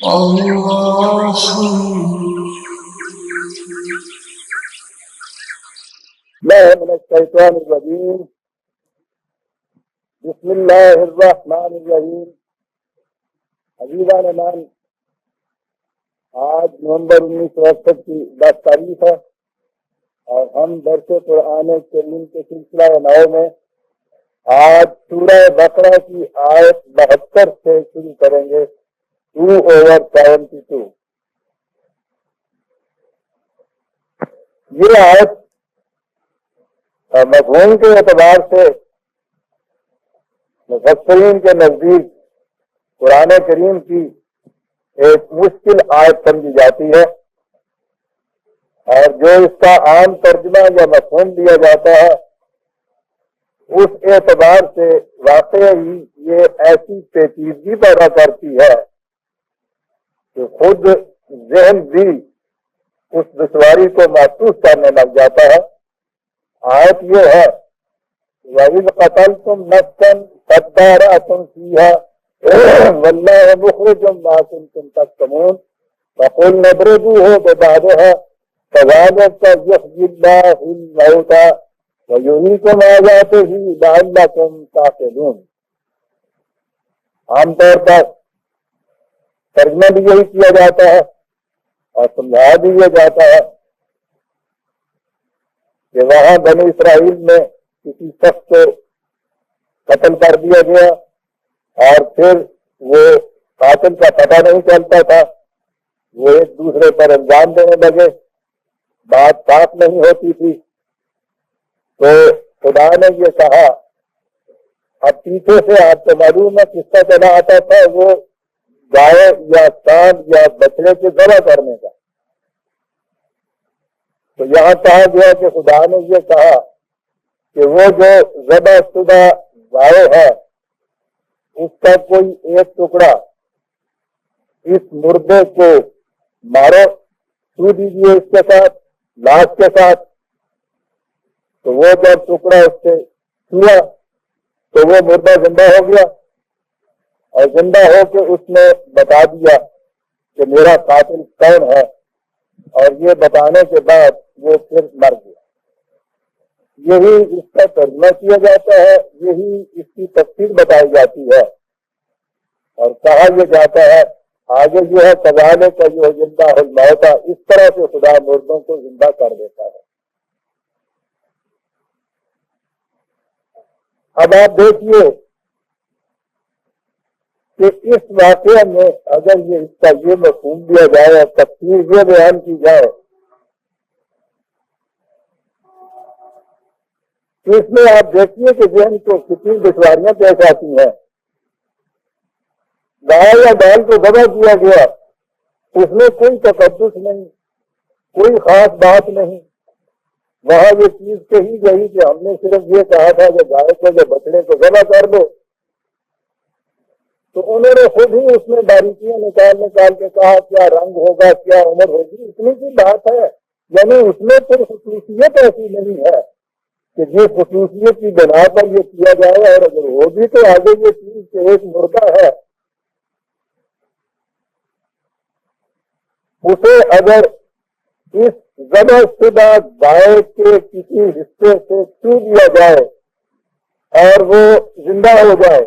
الله من الشیطان الرجیم بسم اللہ الرحمن الرحیم. عزیزان من، آج نومبر 1961 کی 10 تاریخ ہے اور ہم درس قرآن کریم کے سلسلہ 9 میں آج سورہ بقرہ کی آیت 72 سے شروع کریں گے. 2/72. یہ آیت مفہوم کے اعتبار سے مفسرین کے نزدیک قرآن کریم کی ایک مشکل آیت سمجھی جاتی ہے، اور جو اس کا عام ترجمہ یا مفہوم دیا جاتا ہے اس اعتبار سے واقعی یہ ایسی پیچیدگی پیدا کرتی ہے کہ خود ذہن بھی اس دشواری کو محسوس کرنے لگ جاتا ہے. آیت یہ ہے وَإِذْ قَتَلْتُمْ نَفْسًا فَادَّارَأْتُمْ فِيهَا وَاللَّهُ مُخْرِجٌ مَا كُنتُمْ تَكْتُمُونَ فَقُلْنَا اضْرِبُوهُ بِبَعْضِهَا كَذَلِكَ يُحْيِي اللَّهُ الْمَوْتَى وَيُرِيكُمْ آيَاتِهِ لَعَلَّكُمْ تَعْقِلُونَ. عام طور پر ترجمہ بھی یہی کیا جاتا ہے اور سمجھایا بھی یہ جاتا ہے کہ وہاں بنی اسرائیل میں کسی شخص کو قتل کر دیا گیا اور پھر وہ قاتل کا پتہ نہیں چلتا تھا، وہ ایک دوسرے پر الزام دینے لگے، بات صاف نہیں ہوتی تھی. تو خدا نے یہ کہا، اب پیچھے سے آپ کو معلوم ہے کس کا چلا آتا تھا، وہ گائے یا سانپ یا بچڑے کے ذبح کرنے کا. تو یہاں کہا گیا کہ خدا نے یہ کہا کہ وہ جو ذبح شدہ گائے ہے اس کا کوئی ایک ٹکڑا اس مردے کو مارو، چھو دیجیے اس کے ساتھ، لاش کے ساتھ. تو وہ جب ٹکڑا اس سے چھوا تو وہ مردہ زندہ ہو گیا، اور زندہ ہو کے اس نے بتا دیا کہ میرا قاتل کون ہے، اور یہ بتانے کے بعد وہ پھر مر گیا. یہی اس کا ترجمہ کیا جاتا ہے، یہی اس کی تفسیر بتائی جاتی ہے، اور کہا یہ جاتا ہے آگے یہ ہے کذالک یحیی اللہ الموتیٰ، اس طرح سے خدا مردوں کو زندہ کر دیتا ہے. اب آپ دیکھیے کہ اس واقعہ میں اگر یہ اس کا یہ مفہوم دیا جائے اور تفسیر یہ بیان کی جائے تو اس میں آپ دیکھیے کہ ذہن کو کتنی دشواریاں پیش آتی ہیں. گائے یا بیل کو ذبح کیا گیا، اس میں کوئی تقدس نہیں، کوئی خاص بات نہیں. وہاں یہ چیز کہی گئی کہ ہم نے صرف یہ کہا تھا کہ گائے کو یا بچڑے کو ذبح کر دو، تو انہوں نے خود ہی اس میں باریکیاں نکال کے کہا کیا رنگ ہوگا، کیا عمر ہوگی، اتنی سی بات ہے. یعنی اس میں پھر خصوصیت ایسی نہیں ہے کہ جس خصوصیت کی بنا پر یہ کیا جائے، اور اگر ہوگی تو آگے یہ چیز کہ ایک مردہ ہے اسے اگر اس ذبح شدہ گائے کے کسی حصے سے چھو دیا جائے اور وہ زندہ ہو جائے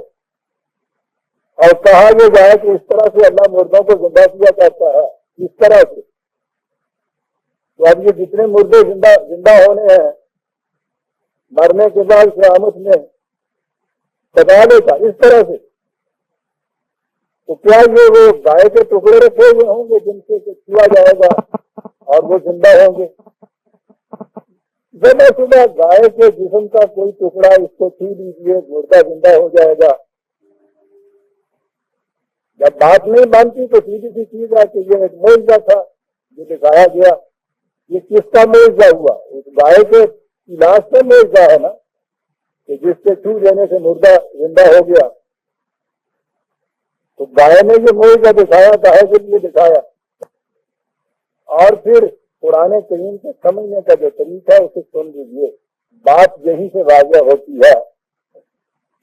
اور کہا یہ جائے کہ اس طرح سے اللہ مردوں کو زندہ کیا کرتا ہے، اس طرح سے، تو اب یہ جتنے مردے زندہ ہونے ہیں مرنے کے بعد قیامت میں سدالے کا اس طرح سے، تو کیا یہ وہ گائے کے ٹکڑے رکھے ہوئے ہوں گے جن سے چھوا جائے گا اور وہ زندہ ہوں گے؟ ذبح شدہ گائے کے جسم کا کوئی ٹکڑا اس کو چھو دیجیے، مردہ زندہ ہو جائے گا. جب بات نہیں مانتی تو سیدھی سی چیز ہے کہ یہ ایک معجزہ تھا جو دکھایا گیا. یہ کس کا معجزہ ہوا؟ اس گائے کے علاج کا معجزہ ہے نا، کہ جس سے چھو دینے سے مردہ زندہ ہو گیا. تو گائے نے یہ معجزہ دکھایا، کہے کے لیے دکھایا. اور پھر قرآن کریم کے سمجھنے کا جو طریقہ ہے اسے سن لیجیے، بات یہیں سے واضح ہوتی ہے.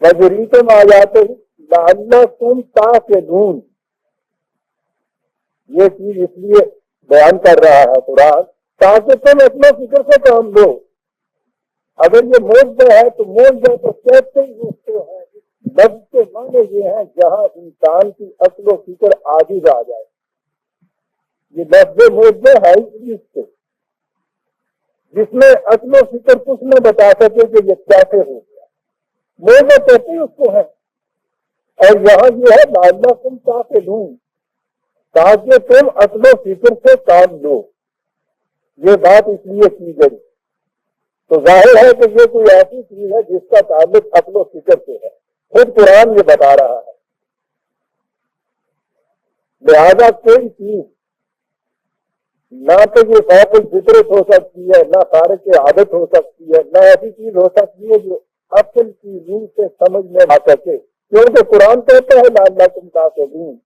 وَجُرِيكُمْ آيَاتِهِ لَعَلَّكُمْ تَعْقِلُونَ. یہ چیز اس لیے بیان کر رہا ہے قرآن تاکہ تم اپنے فکر سے کام لو. اگر یہ معجزہ ہے تو معجزہ تو کہتے ہی اس کو ہے. لفظ کے معنی یہ ہیں جہاں انسان کی عقل و فکر عاجز آ جائے. یہ لفظ معجزہ ہے اس سے جس میں عقل و فکر کچھ نہ بتا سکے کہ یہ کیسے ہو گیا. معجزہ کہتے ہی اس کو ہے. اور یہاں یہ ہے لعلکم تعقلون تاکہ تم عقل و فکر سے کام لو. یہ بات اس لیے کی گئی. تو ظاہر ہے کہ یہ کوئی ایسی چیز ہے جس کا تعلق عقل و فکر سے ہے. خود قرآن یہ بتا رہا ہے. لہذا کوئی چیز نہ تو یہ فوق الفطرت ہو سکتی ہے، نہ خارق عادت ہو سکتی ہے، نہ ایسی چیز ہو سکتی ہے جو عقل کی روح سے سمجھ میں آ سکے، کیونکہ قرآن کہتا ہے لعلکم تعقلون.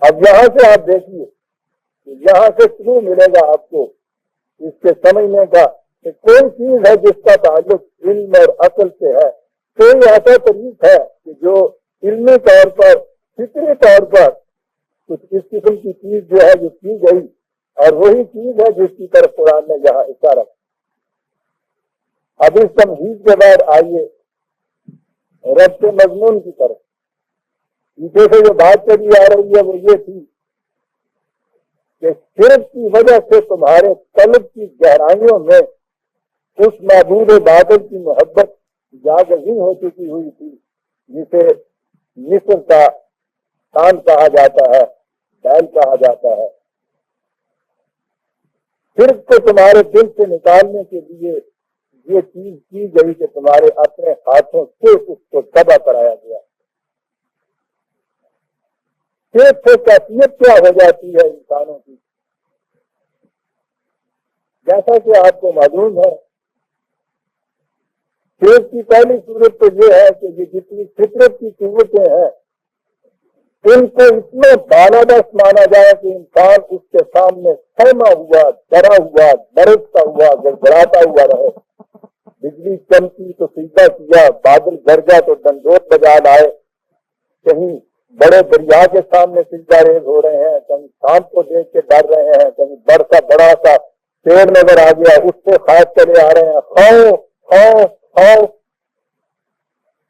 اب یہاں سے آپ دیکھیے یہاں سے کیوں ملے گا آپ کو اس کے سمجھنے کا کہ کوئی چیز ہے جس کا تعلق علم اور عقل سے ہے. کوئی ایسا طریق ہے کہ جو علمی طور پر فطری طور پر کچھ اس قسم کی چیز جو ہے جو کی گئی اور وہی چیز ہے جس کی طرف قرآن نے یہاں اشارہ. اب اس تمہید کے بعد آئیے رب کے مضمون کی طرف. پیچھے سے جو بات چلی آ رہی ہے وہ یہ تھی کہ شرک کی وجہ سے تمہارے قلب کی گہرائیوں میں اس معبود باطل کی محبت جاگزین ہو چکی ہوئی تھی جسے مصر کا خان کہا جاتا ہے، بیل کہا جاتا ہے. شرک کو تمہارے دل سے نکالنے کے لیے یہ چیز کی گئی کہ تمہارے اپنے ہاتھوں سے اس کو تباہ کرایا گیا. شرک سے کیفیت کیا ہو جاتی ہے انسانوں کی؟ جیسا کہ آپ کو معلوم ہے شرک کی پہلی صورت تو یہ ہے کہ یہ جتنی فطرت کی قوتیں ہیں ان کو اتنا بالادست مانا جائے کہ انسان اس کے سامنے سہما ہوا، ڈرا ہوا، برستا ہوا، گڑگڑاتا ہوا رہے. بجلی چمکی تو سجدہ کیا، بادل گرجا تو ڈنڈوت بجا لائے. کہیں بڑے دریا کے سامنے سجدہ ریز ہو رہے ہیں، کہیں سانپ کو دیکھ کے ڈر رہے ہیں، کہیں بڑا سا پیڑ نظر آ گیا اس سے خائف چلے آ رہے ہیں، کھاؤ کھاؤ کھاؤ.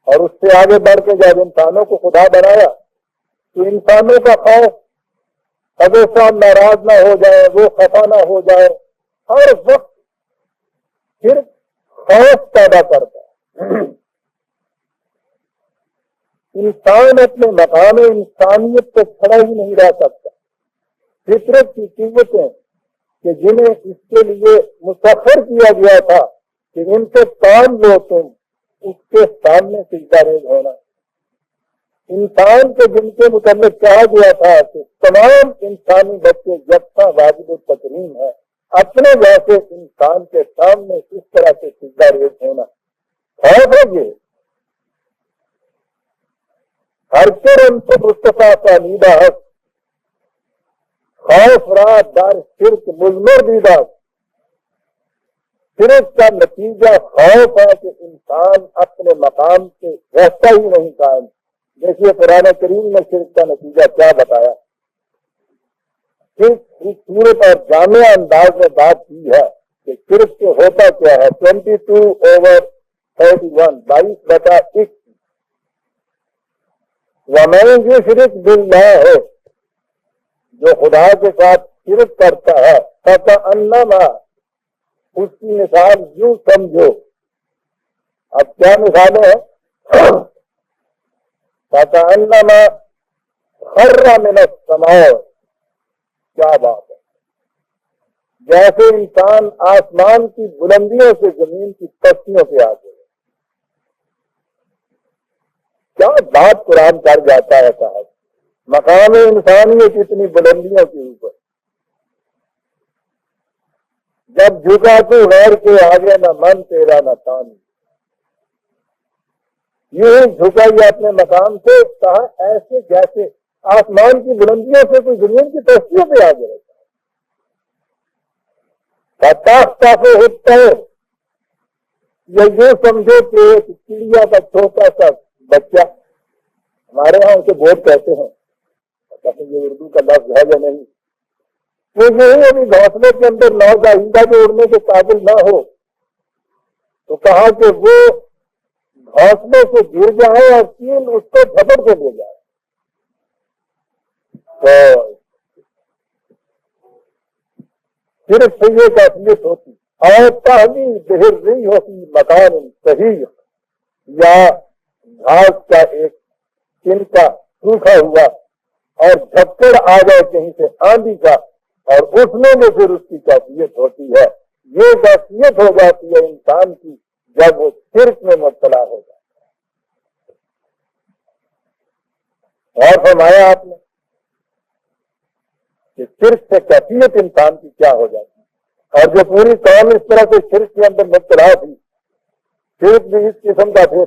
اور اس سے آگے بڑھ کے جب انسانوں کو خدا بنایا تو انسانوں کا خوف اگر سام ناراض نہ ہو جائے، وہ خفا نہ ہو جائے، ہر وقت پھر خوف پیدا کرتا ہے. انسان اپنے مقام انسانیت پہ کھڑا ہی نہیں رہ سکتا. فطرت کی قوتیں کہ جنہیں اس کے لیے مسخر کیا گیا تھا کہ ان سے کام لو تم، اس کے سامنے سجدہ ریز ہونا. انسان کے جن کے متعلق کہا گیا تھا کہ تمام انسانی بچے یکساں واجب التکریم ہے، اپنے جیسے انسان کے سامنے اس طرح سے سجدہ ریز ہونا خوف ہے. یہ ہر کرم سے مصطفیٰ کا نیدہ حق خوف رات دار شرک مزمر دیدہ. شرک کا نتیجہ خوف ہے کہ انسان اپنے مقام سے رہتا ہی نہیں قائم. دیکھیے قرآن کریم نے شرک کا نتیجہ کیا بتایا. شرک اس صورت اور جامع انداز میں بات کی ہے کہ شرک سے ہوتا کیا ہے. 22/31 22/21 وَمَن يُشْرِكْ بِاللَّهِ جو خدا کے ساتھ شرک کرتا ہے فَكَأَنَّمَا اس کی مثال یوں سمجھو. اب کیا مثالیں ہیں؟ فَكَأَنَّمَا خَرَّ مِنَ السَّمَاءِ کیا بات ہے. جیسے انسان آسمان کی بلندیوں سے زمین کی پستیوں پہ آ گئے. کیا بات قرآن کر جاتا ہے صاحب. مقام انسانیت اتنی بلندیوں کے اوپر جب جھکا تو غیر کے آگے نہ من تیرا نہ تان. یوں جھکائیے اپنے مقام سے کہا ایسے جیسے آسمان کی بلندیوں سے کوئی زمین کی پستیوں پہ آگے رہتا ہے. تاخت ہوتا ہے یہ یوں سمجھو کہ ایک چڑیا کا چھوٹا سا بچہ، ہمارے ہاں اسے بوٹ کہتے ہیں، یہ اردو کا لفظ ہے یا نہیں. وہ یہی ابھی گھونسلے کے اندر نو آئندہ جو اڑنے کے قابل نہ ہو تو کہا کہ وہ گھونسلے سے گر جائے اور چیل اس کو جھپٹ کے لے جائے. تو صرف یہ کیفیت ہوتی اور پہلی بہر نہیں ہوتی مکان صحیح یا گھاس کا ایک چنکا سوکھا ہوا اور جھپڑ آ جائے کہیں سے آندھی کا اور اس میں جو پھر اس کی کیفیت ہوتی ہے. یہ کیفیت ہو جاتی ہے انسان کی جب وہ شرک میں مبتلا ہو جاتا ہے. اور فرمایا آپ نے کہ شرک سے کیفیت انسان کی کیا ہو جاتی ہے اور جو پوری قوم اس طرح سے شرک کے اندر مبتلا تھی. شرک بھی اس قسم کا پھر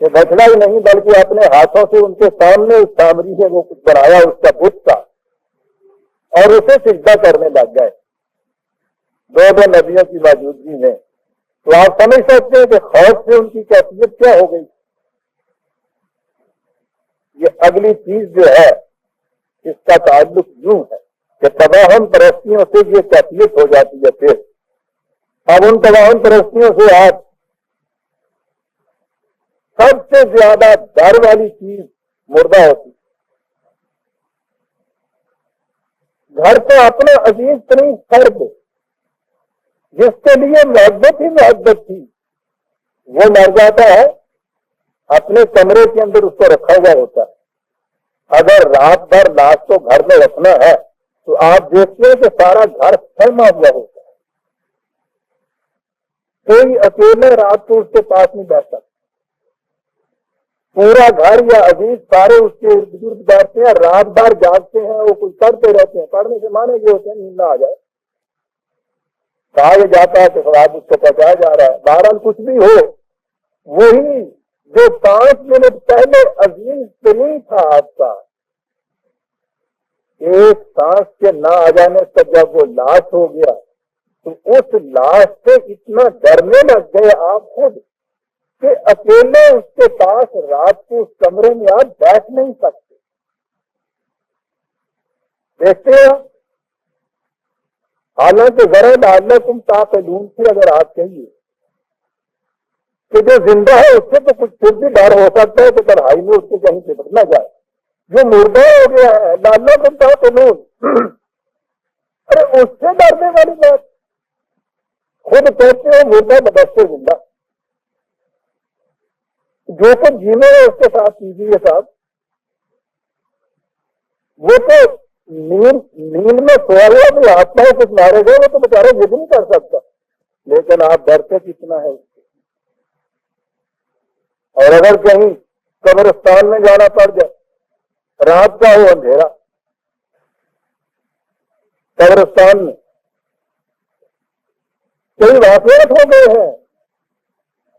کہ بچنا ہی نہیں بلکہ اپنے ہاتھوں سے ان کے سامنے اس سامری سے وہ کچھ بنایا اس کا بت کا اور اسے سجدہ کرنے لگ گئے دو نبیوں کی موجودگی میں. تو آپ سمجھ سکتے ہیں کہ خوف سے ان کی کیفیت کیا ہو گئی. یہ اگلی چیز جو ہے اس کا تعلق یوں ہے کہ تباہم پرستیوں سے یہ کیفیت ہو جاتی ہے. پھر اب ان تباہم پرستیوں سے آپ سب سے زیادہ ڈر والی چیز مردہ ہوتی. گھر کا اپنا عزیز ترین فرد جس کے لیے محبت ہی محبت تھی وہ مر جاتا ہے. اپنے کمرے کے اندر اس کو رکھا ہوا ہوتا ہے. اگر رات بھر لاش کو گھر میں رکھنا ہے تو آپ دیکھتے ہیں کہ سارا گھر سلما ہوا ہوتا ہے. کوئی اکیلے رات کو اس کے پاس نہیں بیٹھ سکتا. پورا گھر یا عزیز سارے اس کے ارد گرد بیٹھتے ہیں. رات بھر جاگتے ہیں وہ کچھ پڑھتے رہتے ہیں. پڑھنے سے مانے یہ ہوتے ہیں نیند نہ آ جائے. کہا یہ جاتا ہے کہ خواب اس کو پہنچایا جا رہا ہے. بہرحال کچھ بھی ہو وہی جو 5 منٹ پہلے عزیز ترین تھا آپ کا ایک سانس کے نہ آ جانے تک جب وہ لاش ہو گیا تو اس لاش سے اتنا ڈرنے لگ گئے آپ خود کہ اکیلے اس کے پاس رات کو اس کمرے میں آپ بیٹھ نہیں سکتے. دیکھتے ہیں حالانکہ ذرا ڈالنا تم تاقلون سے اگر آپ کہیے کہ جو زندہ ہے اس سے تو کچھ پھر بھی ڈر ہو سکتا ہے کہ تنہائی میں اس کو کہیں سے بچنا جائے. جو مردہ ہو گیا ہے ڈالنا تم تاقلون ارے اس سے ڈرنے والی بات. خود کہتے ہیں مردہ بدست زندہ جو کچھ جینے ہے اس کے ساتھ کیجیے صاحب. وہ تو نیند میں سویا ہوا بھی آتما ہے کچھ مارے گئے وہ تو بیچارہ یہ بھی نہیں کر سکتا. لیکن آپ ڈرتے کتنا ہے اس سے. اور اگر کہیں قبرستان میں جانا پڑ جائے رات کا ہو اندھیرا قبرستان میں کئی واقعات ہو گئے ہیں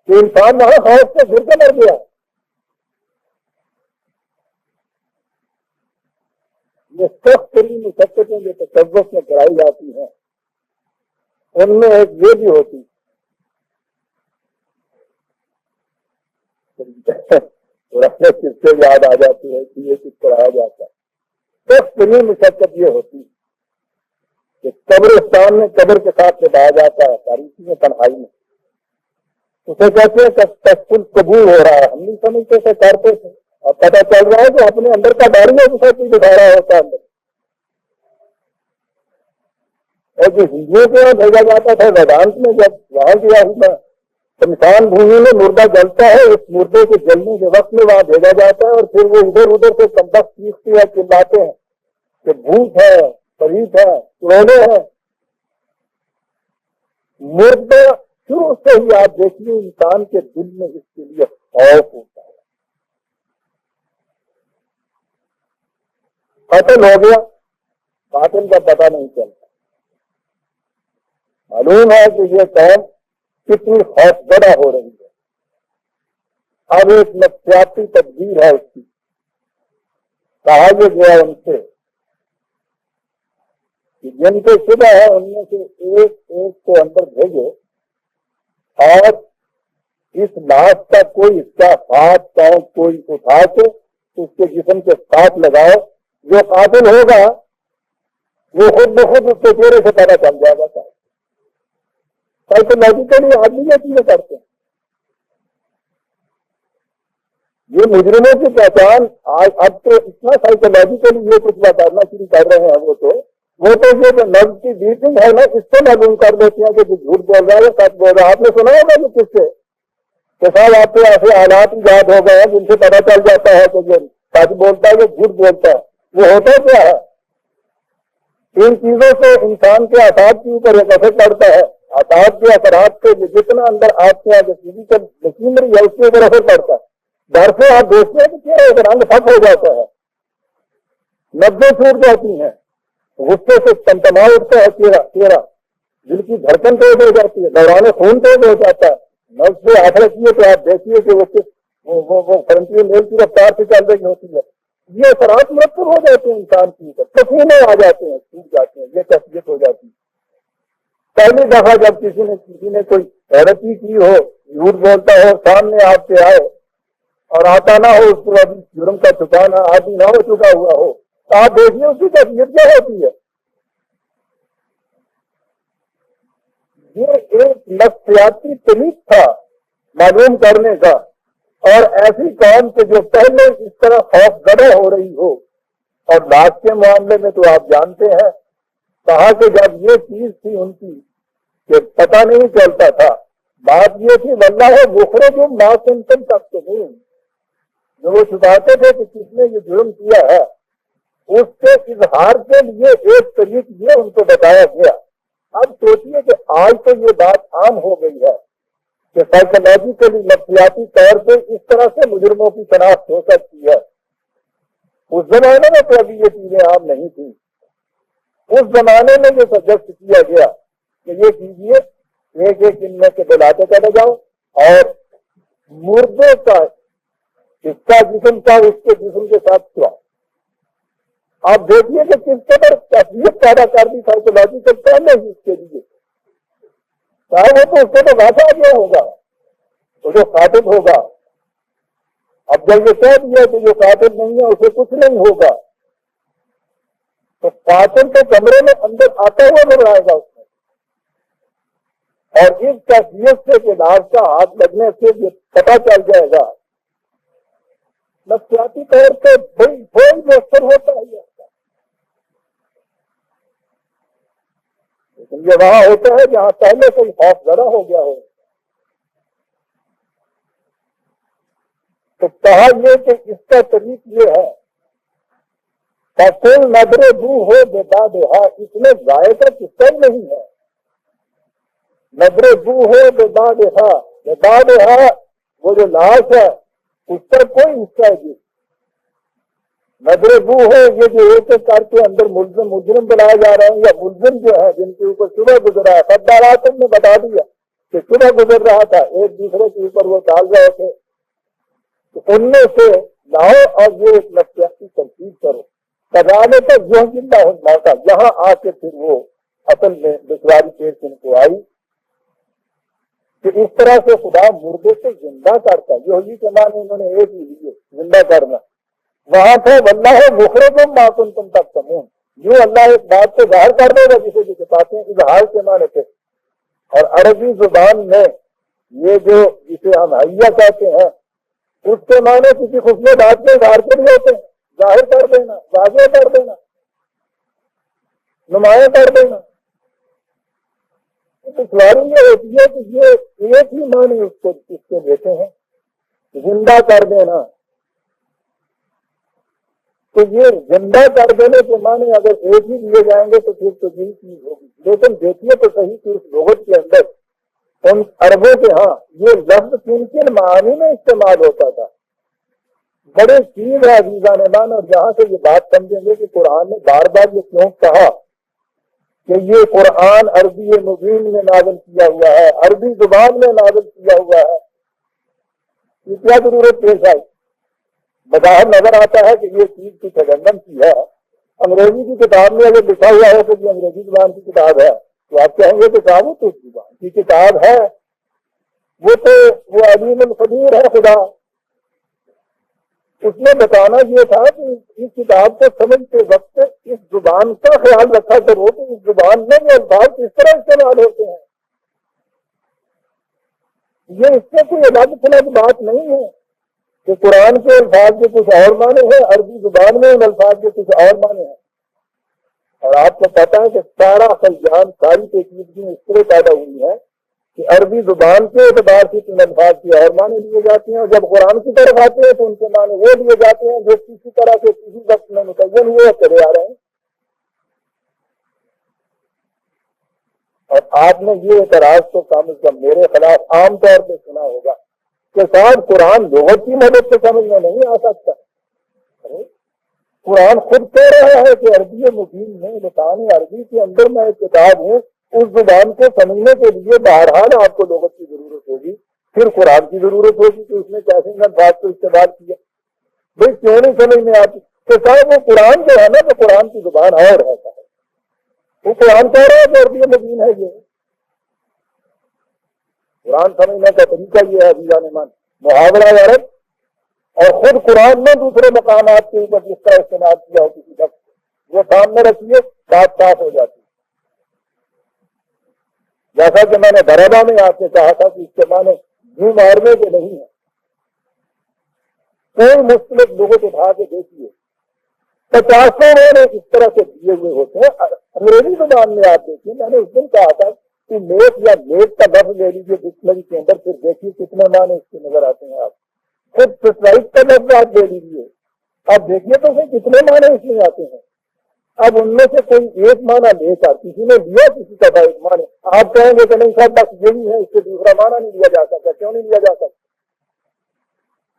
کہ انسان وہاں خوف سے گر کے مر گیا. یہ سخت ترین مشقتیں جو تصوف میں کرائی جاتی ہیں ان میں ایک یہ بھی ہوتی کس سے یاد آ جاتی ہے کہ یہ کچھ کرایا جاتا ہے. سخت ترین مشقت یہ ہوتی کہ قبرستان میں قبر کے ساتھ نبھایا جاتا ہے تاریخی میں تنہائی میں. اسے کہتے ہیں کہ تشکل قبول ہو رہا ہے. ہم نہیں سمجھتے تھے کرتے تھے اور پتہ چل رہا ہے کہ اپنے اندر کا ڈر میں اسے کچھ دکھا رہا ہوتا ہے اندر. اور جو ہندوؤں کو یہاں بھیجا جاتا تھا ویدانت میں جب وہاں گیا ہوں میں شمشان بھومی میں مردہ جلتا ہے اس مردے کے جلنے کے وقت میں وہاں بھیجا جاتا ہے اور پھر وہ ادھر ادھر سے کمبخت چیختے ہیں چلاتے ہیں کہ بھوت ہے پریت ہے چڑونے ہیں. مردہ شروع سے ہی آپ دیکھیے انسان کے دل میں اس کے لیے خوف ہوتا ہے. قتل ہو گیا قاتل کا پتہ نہیں چلتا. معلوم ہے کہ یہ قوم کتنی خوف زدہ ہو رہی ہے. اب ایک نفسیاتی تدبیر ہے اس کی. کہا یہ گیا ان سے کہ جن کے شدہ ہے ان میں سے ایک ایک کو اندر بھیجو اور اس لاش کا کوئی حصہ ہاتھ پاؤں کوئی اٹھا کے اس کے جسم کے ساتھ لگاؤ جو قاتل ہوگا وہ خود بخود اس کے چہرے سے پتا چل جائے گا. سائیکولوجیکلی آدمی یہ چیزیں کرتے ہیں. یہ مجرموں کی پہچان اب تو اتنا سائیکولوجیکلی یہ کچھ بتانا شروع کر رہے ہیں. وہ تو یہ جو نبض کی بیٹنگ ہے نا، اس سے معلوم کر دیتے ہیں کہ جو جھوٹ بول رہا ہے یا سچ بول رہا ہے. آپ نے سنا ہوگا کہ کس سے کہ صاحب آپ کو ایسے حالات ایجاد ہو گئے ہیں جن سے پتا چل جاتا ہے کہ جو سچ بولتا ہے یا جھوٹ بولتا ہے. وہ ہوتا کیا ہے؟ ان چیزوں سے انسان کے اعصاب کے اوپر ایک اثر پڑتا ہے. اعصاب کے اثرات سے جتنا اندر آتے ہیں جو فزیکل مشینری ہے اس کے اوپر اثر پڑتا ہے. ڈر سے آپ دیکھتے ہیں کہ چہرے ایک رنگ پھٹ ہو جاتا ہے، نبضیں چھوٹ جاتی ہیں، غصے سے تمتما اٹھتا ہے چہرہ، دل کی دھڑکن تیز ہو جاتی ہے، دوران خون تیز ہو جاتا ہے. نبض سے آخر کیے تو آپ دیکھیے کہ وہ فرنٹیئر میل کی رفتار سے چل رہی ہوتی ہے. یہ اثرات مرتب ہو جاتے ہیں انسان کے اوپر، پسینے آ جاتے ہیں، چھوٹ جاتے ہیں، یہ کیفیت ہو جاتی ہے. پہلی دفعہ جب کسی نے کوئی حیرتی کی ہو، جھوٹ بولتا ہو، سامنے آپ سے آئے اور آتا نہ ہو، اس کو ابھی جرم کا چھپانا عادی نہ ہو چکا ہوا ہو، تو آپ دیکھیے اس کی کیفیت کیا ہوتی ہے. یہ ایک نفسیاتی طریق تھا معلوم کرنے کا. اور ایسی قوم کے جو پہلے اس طرح خوف زدہ ہو رہی ہو، اور لاش کے معاملے میں تو آپ جانتے ہیں کہا کہ جب یہ چیز تھی ان کی کہ پتہ نہیں چلتا تھا. بات یہ تھی واللہ مخرج ما کنتم تکتمون، جو وہ چھپاتے تھے کہ کس نے یہ جرم کیا ہے، اس کے اظہار کے لیے ایک طریق یہ ان کو بتایا گیا. اب سوچئے کہ آج تو یہ بات عام ہو گئی ہے کہ سائیکولوجیکلی نفسیاتی طور پہ اس طرح سے مجرموں کی شناخت ہو سکتی ہے. اس زمانے میں تو ابھی یہ چیزیں عام نہیں تھیں. اس زمانے میں یہ سجیسٹ کیا گیا کہ یہ کیجیے، ایک ایک ان میں سے بلاتے چلے جاؤ اور مردے کا حصہ جسم کا اس کے جسم کے ساتھ چھوڑا. آپ دیکھیے کہ کس قدر کیفیت پیدا کر دی سائیکولوجیکل پہلے ہی اس کے لیے. چاہے وہ تو اس کو تو ویسا گیا ہوگا تو جو قاتل ہوگا. اب جب یہ کہہ دیا کہ جو قاتل نہیں ہے اسے کچھ نہیں ہوگا، تو قاتل تو کمرے میں اندر آتا ہوا نظر آئے گا اس میں. اور اس کیفیت سے کہ لاش کا ہاتھ لگنے سے یہ پتہ چل جائے گا، نفسیاتی طور پہ بہت مؤثر ہوتا ہے یہ. لیکن یہ وہاں ہوتا ہے جہاں پہلے کوئی خوف زدہ ہو گیا ہو. تو کہا یہ کہ اس کا طریق یہ ہے کہ نظر دو ہو بے دادہا، اس میں ذائقہ کچھ نہیں ہے. نظر دو ہو بے دادہا، بے دادہا وہ جو لاش ہے اس پر کوئی حصہ ہے. نظر بو ہو یہ جو ایک ایک کر کے اندر مجرم بنائے جا رہے ہیں، یا ملزم جو ہے جن کے اوپر صبح گزرا ہے، خبردارات نے بتا دیا کہ صبح گزر رہا تھا، ایک دوسرے کے اوپر وہ ڈال رہے تھے، تو ان میں سے لاؤ اور یہ ایک نفسیاتی تنقید کرو. کرانے کا یہ زندہ ہوتا یہاں آ کے پھر وہ اصل میں دشواری پیش ان کو آئی کہ اس طرح سے خدا مردے سے زندہ کرتا. یہودی کے معنی انہوں نے ایک ہی لیے زندہ کرنا. وہاں تھے واللہ مخرج ما کنتم تکتمون، جو اللہ ایک بات کو ظاہر کر دے گا جسے جو چھپاتے ہیں، اظہار کے معنی تھے. اور عربی زبان میں یہ جو جسے ہم حیہ کہتے ہیں اس کے معنی کسی خفیہ بات میں اظہار کے لیے ہوتے ہیں، ظاہر کر دینا، واضح کر دینا، نمایاں کر دینا. دشواری یہ ہوتی ہے کہ یہ ایک ہی معنی اس کے دیتے ہیں، زندہ کر دینا. تو یہ زندہ کر دینے کے معنی اگر ایک ہی دیے جائیں گے تو پھر تو یہی چیز ہوگی. لیکن دیکھیے تو صحیح کہ اس لغت کے اندر ان عربوں کے ہاں یہ لفظ کن کن معانی میں استعمال ہوتا تھا. بڑے چیز ہے عزیزان مان، اور جہاں سے یہ بات سمجھیں گے کہ قرآن نے بار بار یہ کیوں کہا کہ یہ قرآن عربی مبین میں نازل کیا ہوا ہے، عربی زبان میں نازل کیا ہوا ہے. یہ کیا ضرورت پیش آئی؟ بظاہر نظر آتا ہے کہ یہ چیز کی تجنم کی ہے. انگریزی کی کتاب میں اگر لکھا ہوا ہے کہ یہ انگریزی زبان کی کتاب ہے تو آپ کہیں گے کہ صاحب وہ تو زبان کی کتاب ہے، وہ تو وہ علیم القدیر ہے خدا. اس میں بتانا یہ تھا کہ اس کتاب کو سمجھتے وقت اس زبان کا خیال رکھا کرو کہ اس زبان میں وہ الفاظ کس طرح استعمال ہوتے ہیں. یہ اس میں کوئی الگ تھلگ بات نہیں ہے کہ قرآن کے الفاظ کے کچھ اور معنی ہیں، عربی زبان میں ان الفاظ کے کچھ اور معنی ہیں. اور آپ کو پتا ہے کہ سارا خلجان ساری پیچیدگیاں اس طرح پیدا ہوئی ہیں کہ عربی زبان کے اعتبار سے ان الفاظ کی اور معنی لیے جاتے ہیں، اور جب قرآن کی طرف آتے ہیں تو ان کے معنی وہ لیے جاتے ہیں جو کسی طرح سے کسی وقت میں متعین ہوئے چلے آ رہے ہیں. اور آپ نے یہ اعتراض تو کم از کم میرے خلاف عام طور پہ سنا ہوگا کہ صاحب قرآن لغت کی مدد سے سمجھ میں نہیں آ سکتا. قرآن خود کہہ رہا ہے کہ عربی مبین میں لسان عربی کے اندر میں ایک کتاب ہوں، اس زبان کو سمجھنے کے لیے بہرحال آپ کو لغت کی ضرورت ہوگی، پھر قرآن کی ضرورت ہوگی کہ اس نے کیسے ان بات کو استعمال کیا. بھائی کیوں نہیں سمجھ میں آتی کہ صاحب وہ قرآن جو ہے نا تو قرآن کی زبان اور رہتا ہے. وہ قرآن کہہ رہا ہے کہ عربی مبین ہے. یہ قرآن سمجھنے کا طریقہ یہ ہے عزیزان من، محاورہ عرب اور خود قرآن میں دوسرے مقامات کے اوپر جس طرح استعمال کیا ہو کسی شخص وہ سامنے رکھیے بات صاف ہو جاتی ہے. جیسا کہ میں نے دربا میں آپ سے کہا تھا کہ اس کے معنی یوں مارنے کے نہیں ہے. کوئی مختلف لغت اٹھا کے دیکھیے 50 نے اس طرح سے دیے ہوئے ہوتے ہیں. انگریزی زبان میں آپ دیکھیے، میں نے اس دن کہا تھا کہ میٹ یا میٹ کا لفظ لے لیجیے ڈکشنری کے اندر، پھر دیکھیے کتنے معنی اس کے نظر آتے ہیں. آپ خود سٹرائک کا لفظ آپ لے لیجیے، آپ دیکھیے تو پھر کتنے معنی اس میں آتے ہیں. اب ان میں سے کوئی ایک معنی لے کر کسی نے لیا کسی کا ایک معنی، آپ کہیں گے کہ نہیں صاحب بس یہی ہے، اس سے دوسرا معنی نہیں لیا جا سکتا. کیوں نہیں لیا جا سکتا؟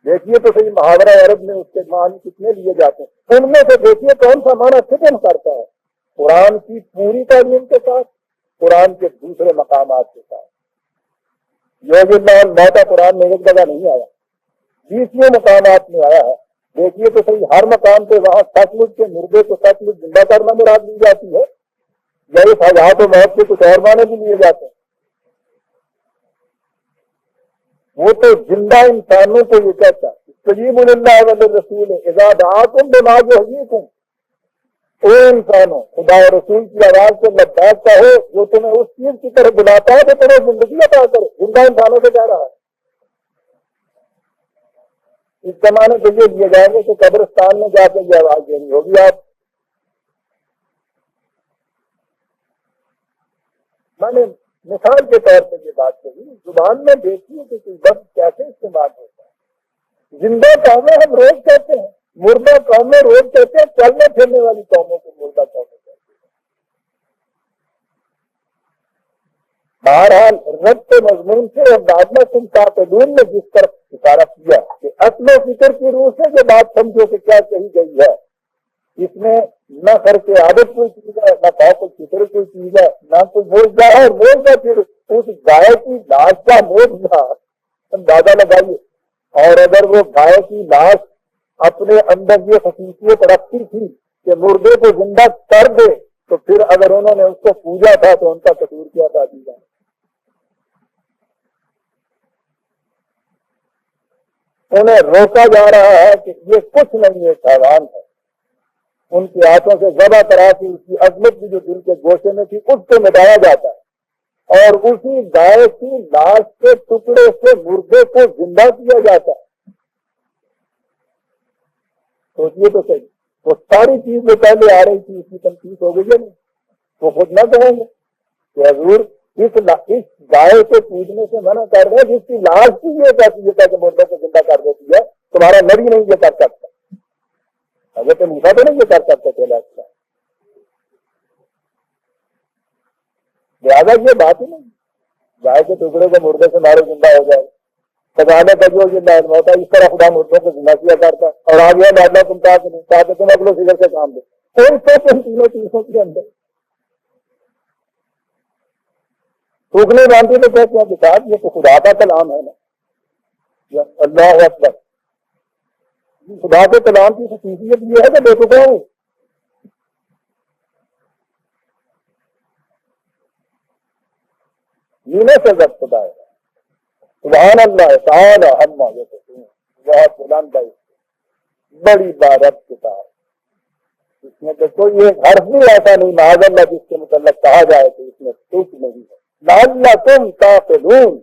دیکھیے تو صحیح محاورہ عرب میں اس کے معنی کتنے لیے جاتے ہیں. ان میں سے دیکھیے کون سا معنی فٹن کرتا ہے قرآن کی پوری تعلیم کے ساتھ، قرآن کے دوسرے مقامات کے ساتھ. یوگ اللہ موتا قرآن میں ایک جگہ نہیں آیا، 20 مقامات میں آیا ہے. دیکھیے تو صحیح ہر مقام پہ وہاں سچ مچ کے مردے کو سچ مچ زندہ کرنا مراد لی جاتی ہے، یا اس حیات و موت کے کچھ اور معنی بھی لیے جاتے ہیں. وہ تو زندہ انسانوں کو یہ کہتا ہے استجیبوا للہ والرسول اذا دعاکم لما یحییکم، اے انسانوں خدا اور رسول کی آواز سے لبیک کہو جو تمہیں اس چیز کی طرف بلاتا ہے جو تمہیں زندگی عطا کرے. زندہ انسانوں سے کہہ رہا ہے. اس زمانے کے لیے دیے جائیں گے کہ قبرستان میں جا کے یہ آواز دینی ہوگی. آپ میں نے مثال کے طور پہ یہ بات کہی، زبان میں دیکھیے کہ کوئی لفظ کیسے استعمال ہوتا ہے. زندہ قومیں ہم روز کہتے ہیں، مردہ قومیں روز کہتے ہیں، چلنے پھرنے والی قوموں کو مردہ قومیں کہتے ہیں. بہرحال ربط مضمون سے اور بعدما تم تعقلون نے جس طرف اشارہ کیا کہ اصل و فکر کی روح سے جو بات سمجھو کہ کیا کہی گئی ہے، اس میں نہ خرچ عادت کوئی چیز ہے، نہ پاک فکر کوئی چیز ہے، نہ کوئی موجودہ ہے. اور موجودہ پھر اس گائے کی لاش کا موجودہ اندازہ لگائیے. اور اگر وہ گائے کی لاش اپنے اندر یہ خصوصیت رکھتی تھی کہ مردے کو زندہ کر دے تو پھر اگر انہوں نے اس کو پوجا تھا تو ان کا قصور کیا تھا. دیجیے انہیں روکا جا رہا ہے کہ یہ کچھ نہیں ہے، حیوان ہے. ان کی ہاتھوں سے ذبح کرا کے اس کی عظمت بھی جو دل کے گوشے میں تھی اس کو مٹایا جاتا ہے، اور اسی گائے کی لاش کے ٹکڑے سے مردے کو زندہ کیا جاتا ہے. سوچیے تو صحیح، وہ ساری چیز جو پہلے آ رہی تھی اس کی تنقید ہو گئی ہے. نہیں وہ خود نہ کہیں گے کہ حضور اس گائے کو پوجنے سے منع کر رہے ہیں جس کی لاش کی یہ کیفیت ہے کہ مردے کو زندہ کر دیتی ہے. تمہارا نبی نہیں یہ کر سکتا، حضرت موسیٰ تو نہیں یہ کر سکتے تھے. لہٰذا یہ بات ہی نہیں گائے کے ٹکڑے کو مردے سے مارے زندہ ہو جائے. خزانے کا جو یہ ہوتا ہے اس طرح خدا مردوں کو زندہ کیا کرتا ہے. اور آ گیا بادلہ تم کہا کہ نہیں کہا کہ تم اگلے فکر سے کام دو. کوئی تو تینوں چیزوں کے اندر ٹوکنے باندھی تو کہتے ہیں کہ صاحب یہ تو خدا کا کلام ہے نا، یا اللہ اکبر. خدا کے کلام کی خصوصیت یہ ہے کہ بے ٹکڑا ہوں. جینے سے جب خدا ہے سبحان اللہ تعالی عما یصفون، بہت بلند ہے. بڑی بارت کتاب، اس میں تو کوئی ایک حرف بھی ایسا نہیں معاذ اللہ جس کے متعلق کہا جائے کہ اس میں کچھ نہیں ہے، لعلکم تعقلون۔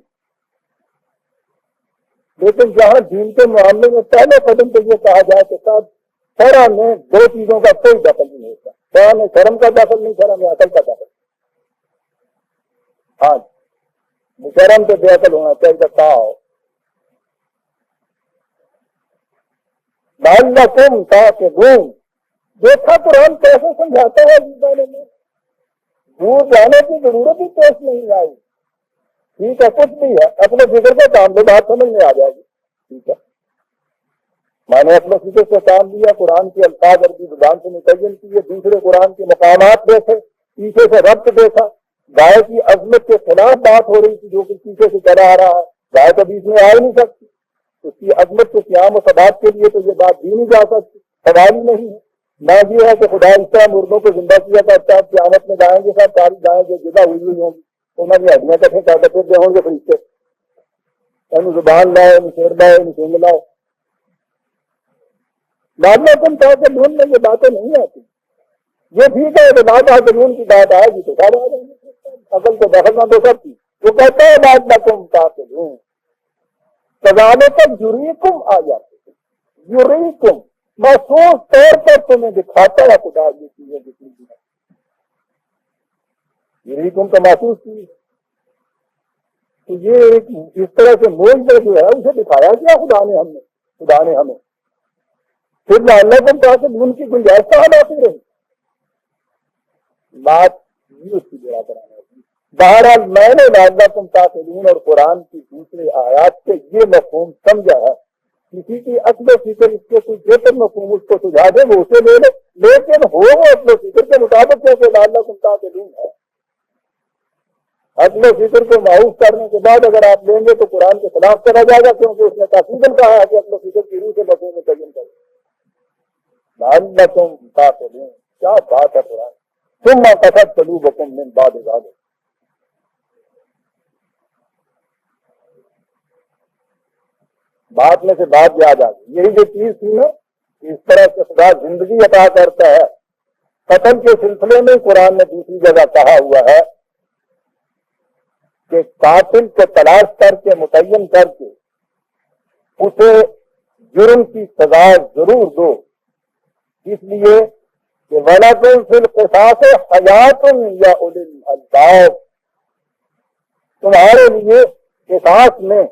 لیکن جہاں دین کے معاملے میں پہلے قدم پہ یہ کہا جائے کہ صاحب شرع میں دو چیزوں کا کوئی دخل نہیں ہوتا، شرع میں شرم کا دخل نہیں، شرع میں عقل کا دخل۔ ہاں شرم سے بے عقل ہونا چاہیے، کہا ہو لعلکم تعقلون۔ دیکھا قرآن کیسے سمجھاتا ہے اس بارے میں، دور جانے کی ضرورت ہی پیش نہیں آئی۔ ٹھیک ہے کچھ بھی ہے، اپنے فکر سے کام لو، بات سمجھ میں آ جائے گی، ٹھیک ہے۔ میں نے اپنے فکر سے کام لیا، قرآن کے الفاظ عربی زبان سے متعین کیے، دوسرے قرآن کے مقامات دیکھے، پیچھے سے ربط دیکھا، گائے کی عظمت کے خلاف بات ہو رہی تھی جو کہ پیچھے سے چلا آ رہا ہے، گائے تو بیچ میں آ ہی نہیں سکتی، اس کی عظمت کے قیام و ثبات کے لیے تو یہ بات دی نہیں جا سکتی، سوال ہی نہیں ہے۔ نہ یہ ہے کہ خدا اس طرح مردوں کو زندہ کیا کرتا ہے، قیامت میں جائیں گے سب ساری گائیں جو جدا ہوئی ہوئی ہوں گی انہوں نے ہڈیاں کٹھے کر دیتے ہوں گے فرشتے، انہوں زبان لاؤ، انہوں سیر لاؤ، انہوں سنگ لاؤ۔ لعلکم تعقلون میں یہ باتیں نہیں آتی۔ یہ ٹھیک ہے کہ تعقلون کی بات آئے گی تو سب آ جائیں گے، عقل کو دخل نہ دو سب کی۔ وہ کہتا ہے لعلکم تعقلون، کذالک یریکم آیاتہ، یریکم محسوس طور پر تمہیں دکھاتا ہے خدا یہ چیزیں جتنی بھی ہیں، یریکم کا محسوس چیز، تو یہ ایک اس طرح سے موجودہ جو ہے اسے دکھایا کیا خدا نے ہمیں، پھر لعلکم تعقلون کی گنجائش کہاں باقی رہی؟ بات یہ اس کی جڑا کرانا ہے۔ بہرحال میں نے لعلکم تعقلون اور قرآن کی دوسرے آیات سے یہ مفہوم سمجھا ہے، کسی کی عقل و فکر اس کے کوئی بہتر مفہوم اس کو سجھا دے وہ اسے لے لے، لیکن ہو وہ عقل و فکر کے مطابق کیسے لعلکم تعقلون ہے۔ عقل و فکر کو معروف کرنے کے بعد اگر آپ لیں گے تو قرآن کے خلاف چلا جائے گا، کیونکہ اس نے تفصیلاً کہا ہے کہ عقل و فکر کی روح سے مفہوم متعین کرے۔ لعلکم تعقلون، کیا بات ہے قرآن۔ ثم قست قلوبکم من بعد ذلک، بات میں سے بات یاد آ گئی، یہی جو چیز تھی نا، اس طرح سے خدا زندگی عطا کرتا ہے۔ قتل کے سلسلے میں قرآن نے دوسری جگہ کہا ہوا ہے کہ قاتل کو تلاش کر کے متعین کر کے اسے جرم کی سزا ضرور دو، اس لیے کہ وَلَكُمْ فِي الْقِصَاصِ حَيَاةٌ يَا أُولِي الْأَلْبَابِ، تمہارے لیے قصاص میں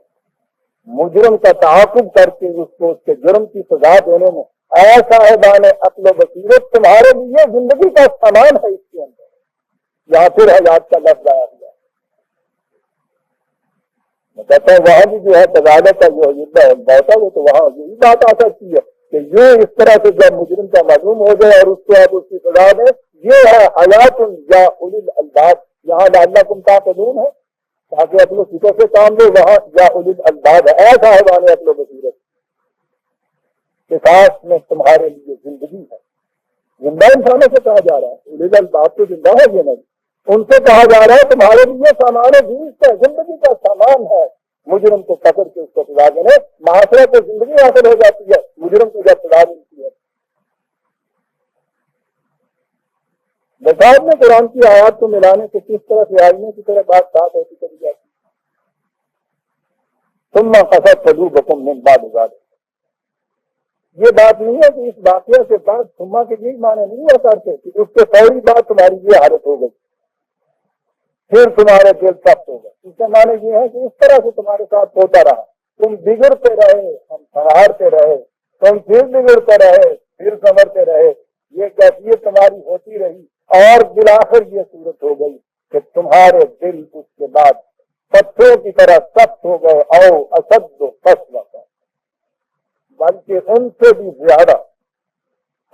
مجرم کا تعاقب کر کے اس کو اس کے جرم کی سزا دینے میں اے صاحبان عقل و بصیرت تمہارے لیے زندگی کا سامان ہے۔ اس کے اندر یہاں پھر حیات کا لفظ آیا ہوا میں کہتا ہوں وہاں بھی جو ہے تغالے کا جو بہت ہے وہ تو وہاں یہی بات آ سکتی ہے کہ یہ اس طرح سے جب مجرم کا معلوم ہو جائے اور اس کو آپ اس کی سزا دیں، یہ ہے حیات یا اولی الالباب۔ یہاں لعلکم تعقلون ہے تاکہ اپنے فکر سے کام لے، وہاں یا اولی الالباب ہے اے صاحبان عقل و بصیرت، قصاص میں تمہارے لیے زندگی ہے۔ زندہ انسانوں سے کہا جا رہا ہے، اولی الالباب تو زندہ ہے یہ نہیں، ان سے کہا جا رہا ہے تمہارے لیے سامان زیست ہے، زندگی کا سامان ہے۔ مجرم کو پکڑ کے اس کو سزا دینے، معاشرے کو زندگی حاصل ہو جاتی ہے، مجرم کو جب سزا ملتی ہے۔ بساط میں قرآن کی آیات کو ملانے سے کس طرح سے آئینے کی طرح بات ساتھ ہوتی چلی جاتی ہے۔ ثم قست قلوبکم من بعد ذلک، یہ بات نہیں ہے کہ اس واقعے سے بعد ثم کے یہی معنی نہیں ہو کرتے کہ اس کے فوری بعد تمہاری یہ حالت ہو گئی پھر تمہارے دل سخت ہو گئے۔ اس کا معنی یہ ہے کہ اس طرح سے تمہارے ساتھ ہوتا رہا، تم بگڑتے رہے، ہم سنوارتے رہے، تم پھر بگڑتے رہے، پھر سنورتے رہے، یہ کیفیت تمہاری ہوتی رہی اور بالآخر یہ صورت ہو گئی کہ تمہارے دل اس کے بعد پتھروں کی طرح سخت ہو گئے، او اشد قسوۃ، بلکہ ان سے بھی زیادہ،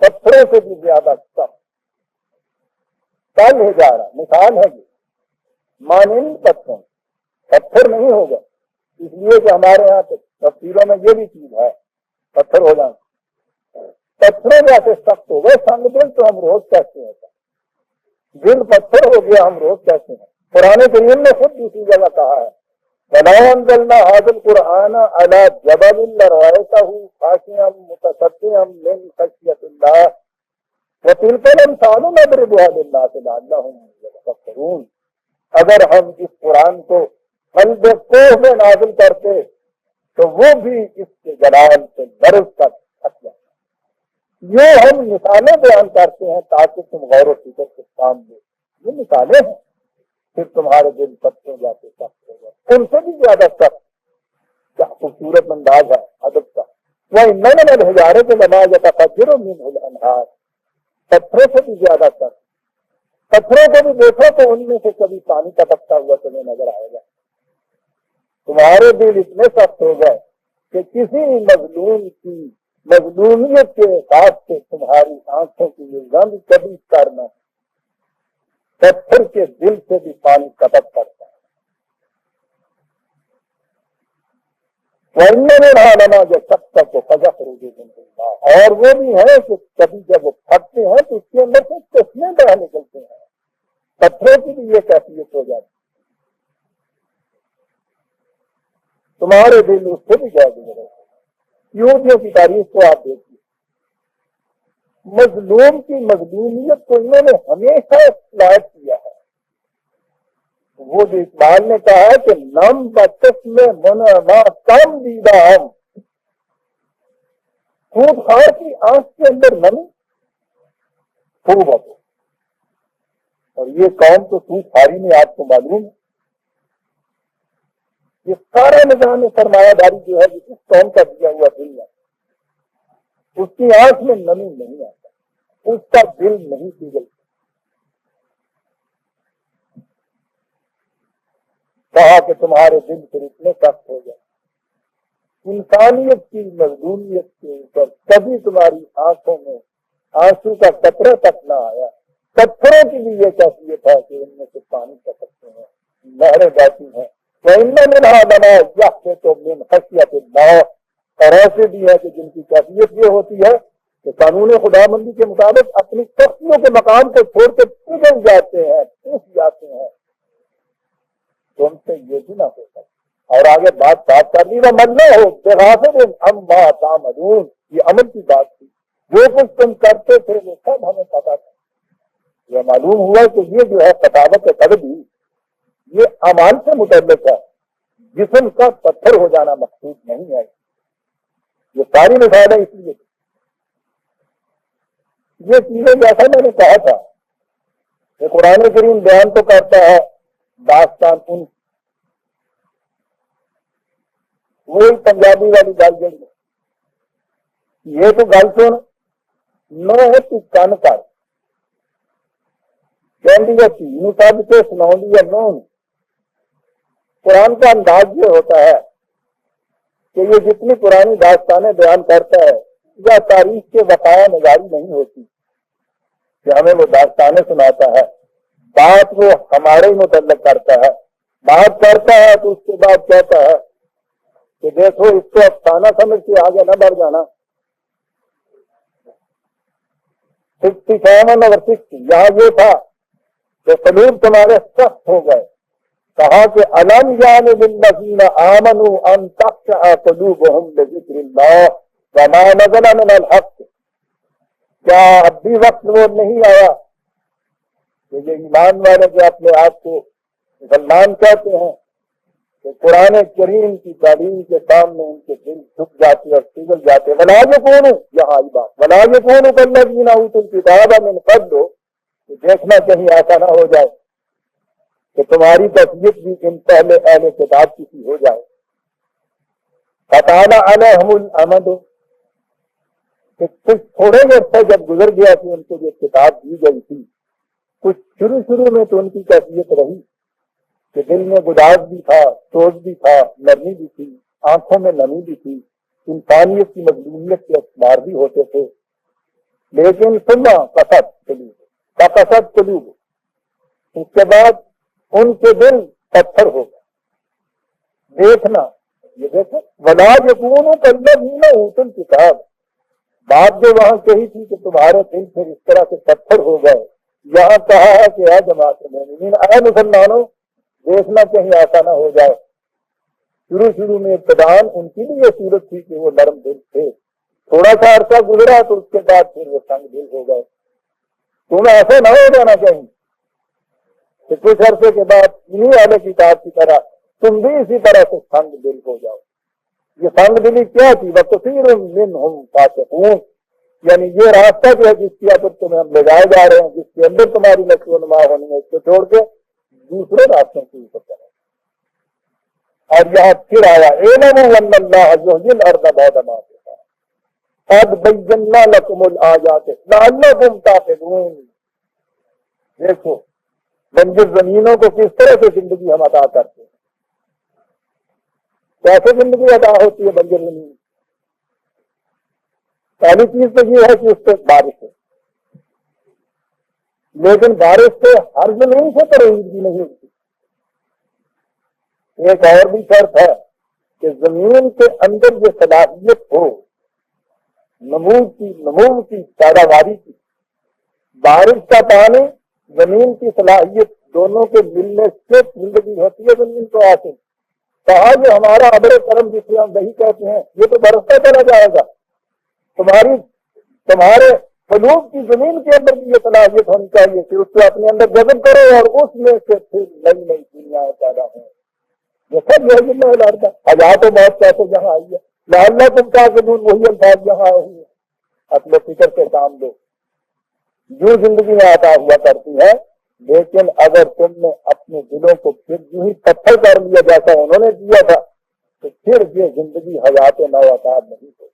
پتھروں سے بھی زیادہ سخت۔ کل ہو جا رہا مثال ہے یہ مانند پتھروں، پتھر نہیں ہوگا، اس لیے کہ ہمارے یہاں تفسیروں میں یہ بھی چیز ہے پتھر ہو جانا، پتھروں جیسے سخت ہو گئے۔ سنگ دل تو ہم روز کہتے ہیں، دل پتھر ہو گیا ہم روز کہتے ہیں۔ قرآن کریم نے خود دوسری جگہ کہا ہے وَلَوْ أَنزَلْنَا هَذَا الْقُرْآنَ عَلَى جَبَلٍ لَرَأَيْتَهُ خَاشِعًا مُتَصَدِّعًا مِنْ خَشْيَةِ اللَّهِ وَتِلْكَ الْأَمْثَالُ نَضْرِبُهَا لِلنَّاسِ لَعَلَّهُمْ يَتَفَكَّرُونَ۔ اگر ہم اس قرآن کو قلب کوہ میں نازل کرتے تو وہ بھی اس کے جلال سے لرز تک تھک جاتا۔ یہ ہم مثالیں بیان کرتے ہیں تاکہ تم غور و فکر سے کام لو۔ یہ مثالیں ہیں، پھر تمہارے دل پتوں جاتے سخت ہو گئے، ان سے بھی زیادہ سخت۔ کیا خوبصورت انداز ہے ادب کا۔ وَإِنَّ مِنَ الْحِجَارَةِ لَمَا يَتَفَجَّرُ مِنْهُ الْأَنْهَارُ، پتھروں سے بھی زیادہ سخت۔ پتھروں کو بھی دیکھو تو ان میں سے کبھی پانی ٹپکتا ہوا تمہیں نظر آئے گا۔ تمہارے دل اتنے سخت ہو گئے کہ کسی مظلوم کی مظلومیت کے احساس سے تمہاری آنکھوں کی یہ رنگ کبھی کرنا، پتھر کے دل سے بھی پانی ٹپک پڑتا ہے۔ وَإِنَّ مِنْهَا لَمَا يَشَّقَّقُ فَيَخْرُجُ مِنْهُ الْمَاءُ، اور وہ بھی ہے کہ کبھی جب وہ پھٹتے ہیں تو اس کے اندر سے چشمے بہہ نکلتے ہیں۔ پتھروں کی بھی یہ کیفیت ہو جاتی ہے۔ تمہارے دل اس سے بھی جائے گزرے۔ یہودیوں کی تاریخ کو آپ دیکھیے، مظلوم کی مظلومیت کو انہوں نے ہمیشہ اصلاح کیا ہے۔ وہ جو اقبال نے کہا ہے کہ نم بچسم منما کم دیدہ ہم، خود خار کی آنکھ کے اندر نمی خوب ہے۔ اور یہ قوم تو سود خاری میں آپ کو معلوم ہے، یہ سارا نظام سرمایہ داری جو ہے جس قوم کا دیا ہوا دل ہے، اس کی آنکھ میں نمی نہیں آتا، اس کا دل نہیں پگھلتا۔ کہا کہ تمہارے دل پھر اتنے سخت ہو گئے، انسانیت کی مظلومیت کے اوپر کبھی تمہاری آنکھوں میں آنسو کا قطرہ تک نہ آیا۔ پتھروں کی بھی یہ کیفیت ہے کہ ان میں سے پانی ٹپکتے ہیں، نہریں بہتی ہیں۔ وَإِنَّ مِنْهَا لَمَا يَهْبِطُ مِنْ خَشْيَةِ اللَّهِ، اور ایسے بھی ہے کہ جن کی کیفیت یہ ہوتی ہے کہ قانون خدا بندی کے مطابق اپنی سختیوں کے مقام کو چھوڑ کے پگھل جاتے ہیں، ٹوٹ جاتے ہیں۔ تم سے یہ بھی نہ ہو سکتا۔ اور آگے بات کر لی، وَمَن نَّ هُوَ بِغَافِلٍ عَمَّا تَعْمَلُونَ، یہ عمل کی بات تھی، جو کچھ تم کرتے تھے وہ سب ہمیں پتا تھا۔ یہ معلوم ہوا کہ یہ جو ہے کتابت قلبی، یہ اعمال سے متعلق ہے، جسم کا پتھر ہو جانا مقصود نہیں ہے۔ یہ ساری مثالیں اس لیے یہ چیزیں جیسا میں نے کہا تھا کہ قرآن کریم بیان تو کرتا ہے داستان ان، وہی پنجابی والی گل جڑی یہ تو گل سن نو ہے تو کن کر کہندی ہے تھی کب کے سناؤں ہے نو۔ قرآن کا انداز یہ ہوتا ہے کہ یہ جتنی پرانی داستانیں بیان کرتا ہے یا تاریخ کے وقائع نگاری نہیں ہوتی کہ ہمیں وہ داستانیں سناتا ہے، بات وہ ہمارے ہی متعلق کرتا ہے، بات کرتا ہے تو اس کے بعد کہتا ہے کہ دیکھو اس کو افسانہ سمجھ کے آگے نہ بڑھ جانا۔ 67 اور 60 یہاں یہ تھا کہ قلوب تمہارے سخت ہو گئے، کہا کہ الم یعن للذین آمنوا ان تخشع قلوبهم لذکر اللہ وما نزل من الحق، کیا اب بھی وقت وہ نہیں آیا کہ یہ ایمان والے جو اپنے آپ کو مسلمان کہتے ہیں کہ قرآن کریم کی تعلیم کے سامنے ان کے دل جھک جاتے اور پگھل جاتے۔ ولا یکونوا، یہاں آئی بات، ولا یکونوا کالذین اوتوا الکتاب من قبل، کہ دیکھنا کہیں ایسا نہ ہو جائے کہ تمہاری کیفیت بھی ان پہلے اہل کتاب کی ہو جائے۔ فطال علیہم الامد، کہ کچھ تھوڑے عرصہ جب گزر گیا کہ ان کو جو کتاب دی گئی تھی، کچھ شروع میں تو ان کی کیفیت رہی کہ دل میں گداز بھی تھا، سوز بھی تھا، نرمی بھی تھی، آنکھوں میں نمی بھی تھی، انسانیت کی مظلومیت کے اخبار بھی ہوتے تھے، لیکن سننا قصد قلوب، اس کے بعد ان کے دل پتھر ہو گئے۔ دیکھنا یہ دیکھو ولا یکونوا کالذین اوتوا الکتاب، بات جو وہاں کہی تھی کہ تمہارے دل پھر اس طرح سے پتھر ہو گئے، یہاں کہا ہے کہ اے جماعت مومنین، اے مسلمانوں، دیکھنا کہیں ایسا نہ ہو جائے شروع میں ابتدان ان کی بھی یہ صورت تھی کہ وہ نرم دل تھے، تھوڑا سا عرصہ گزرا تو اس کے بعد پھر وہ تنگ دل ہو گئے۔ تمہیں ایسے نہ ہو جانا چاہیے کہ کچھ عرصے کے بعد انہیں والے کتاب کی طرح تم بھی اسی طرح سے تنگ دل ہو جاؤ۔ یہ تنگ دلی کیا تھی؟ وَكَثِيرٌ مِّنْهُمْ فَاسِقُونَ، یعنی یہ راستہ جو ہے جس کی پر تمہیں ہم لے جائے جا رہے ہیں، جس کے اندر تمہاری نشو و نما ہونی ہے، اس کو چھوڑ کے دوسرے راستوں کی اوپر چلے۔ اور یہاں پھر آیا اعلموا ان اللہ یحیی الارض بعد موتہا قد بینا لکم الآیات لعلکم تعقلون۔ دیکھو بنجر زمینوں کو کس طرح سے زندگی ہم عطا کرتے ہیں، کیسے زندگی عطا ہوتی ہے بنجر زمین؟ پہلی چیز تو یہ ہے کہ اس سے بارش ہے، لیکن بارش سے ہر زمین سے تو زندگی نہیں ہوتی۔ ایک اور بھی شرط ہے کہ زمین کے اندر یہ صلاحیت ہو نمو کی پیداواری کی، بارش کا پانی زمین کی صلاحیت دونوں کے ملنے سے زندگی ہوتی ہے زمین کو حاصل۔ کہا جو ہمارا ابر کرم جسے ہم وہی کہتے ہیں یہ تو برستا چلا جائے گا، تمہارے قلوب کی زمین کے اندر بھی یہ صلاحیت ہونی چاہیے کہ اس کو اپنے اندر جذب کرو اور اس میں سے پھر نئی نئی دنیا پیدا ہوں۔ یہ سب یہی لڑتا حیات و موت کیسے جہاں آئی ہے، لعلہ تم تعقلون، وہی الفاظ یہاں آئے ہوئے، اپنے فکر سے کام لو۔ جو زندگی میں عطا ہوا کرتی ہے، لیکن اگر تم نے اپنے دلوں کو پھر یوں ہی پتھر کر لیا جیسا انہوں نے کیا تھا تو پھر یہ زندگی حیات نو عطا نہیں ہوگی۔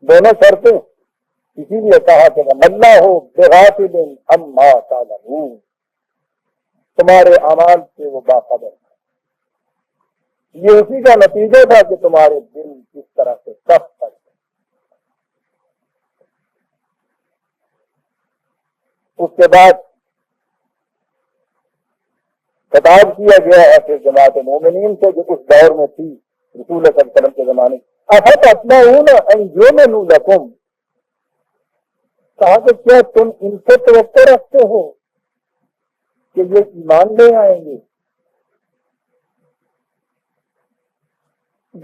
دونوں شرطیں اسی لیے کہا کہ اللہ ہو بغافل عما تعملون، تمہارے اعمال سے وہ باخبر ہے۔ یہ اسی کا نتیجہ تھا کہ تمہارے دل کس طرح سے سخت پڑ گئے۔ اس کے بعد خطاب کیا گیا ہے پھر جماعت مومنین سے جو اس دور میں تھی رسول صلی اللہ علیہ وسلم کے زمانے، افتطمعون ان یؤمنوا لکم، کہا کہ کیا تم ان سے توقع رکھتے ہو کہ یہ ایمان لے آئیں گے؟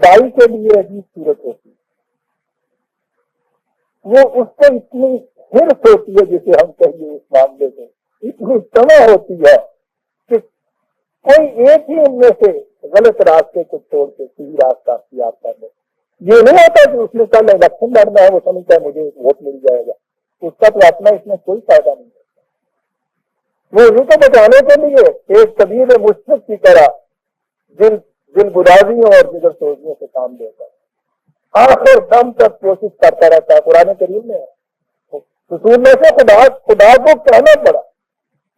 دائی کے لیے عجیب صورت ہوتی ہے، وہ اس کو اتنی حرص ہوتی ہے جسے ہم کہیے اس معاملے میں، اتنی تما ہوتی ہے کہ کوئی ایک ہی ان میں سے غلط راستے کو چھوڑ کے صحیح راستہ اختیار کر لے۔ یہ نہیں ہوتا کہ اس نے کل الیکشن لڑنا ہے، وہ سمجھتا ہے مجھے ووٹ مل جائے گا، اس کا تو اپنا اس میں کوئی فائدہ نہیں ہوتا۔ وہ ان کو بچانے کے لیے ایک طبیب مشرق کی طرح دل گدازیوں اور جگر سوزیوں سے کام لیتا ہے، آخر دم تک کوشش کرتا رہتا ہے۔ قرآن کریم میں رسول میں سے خدا کو کہنا پڑا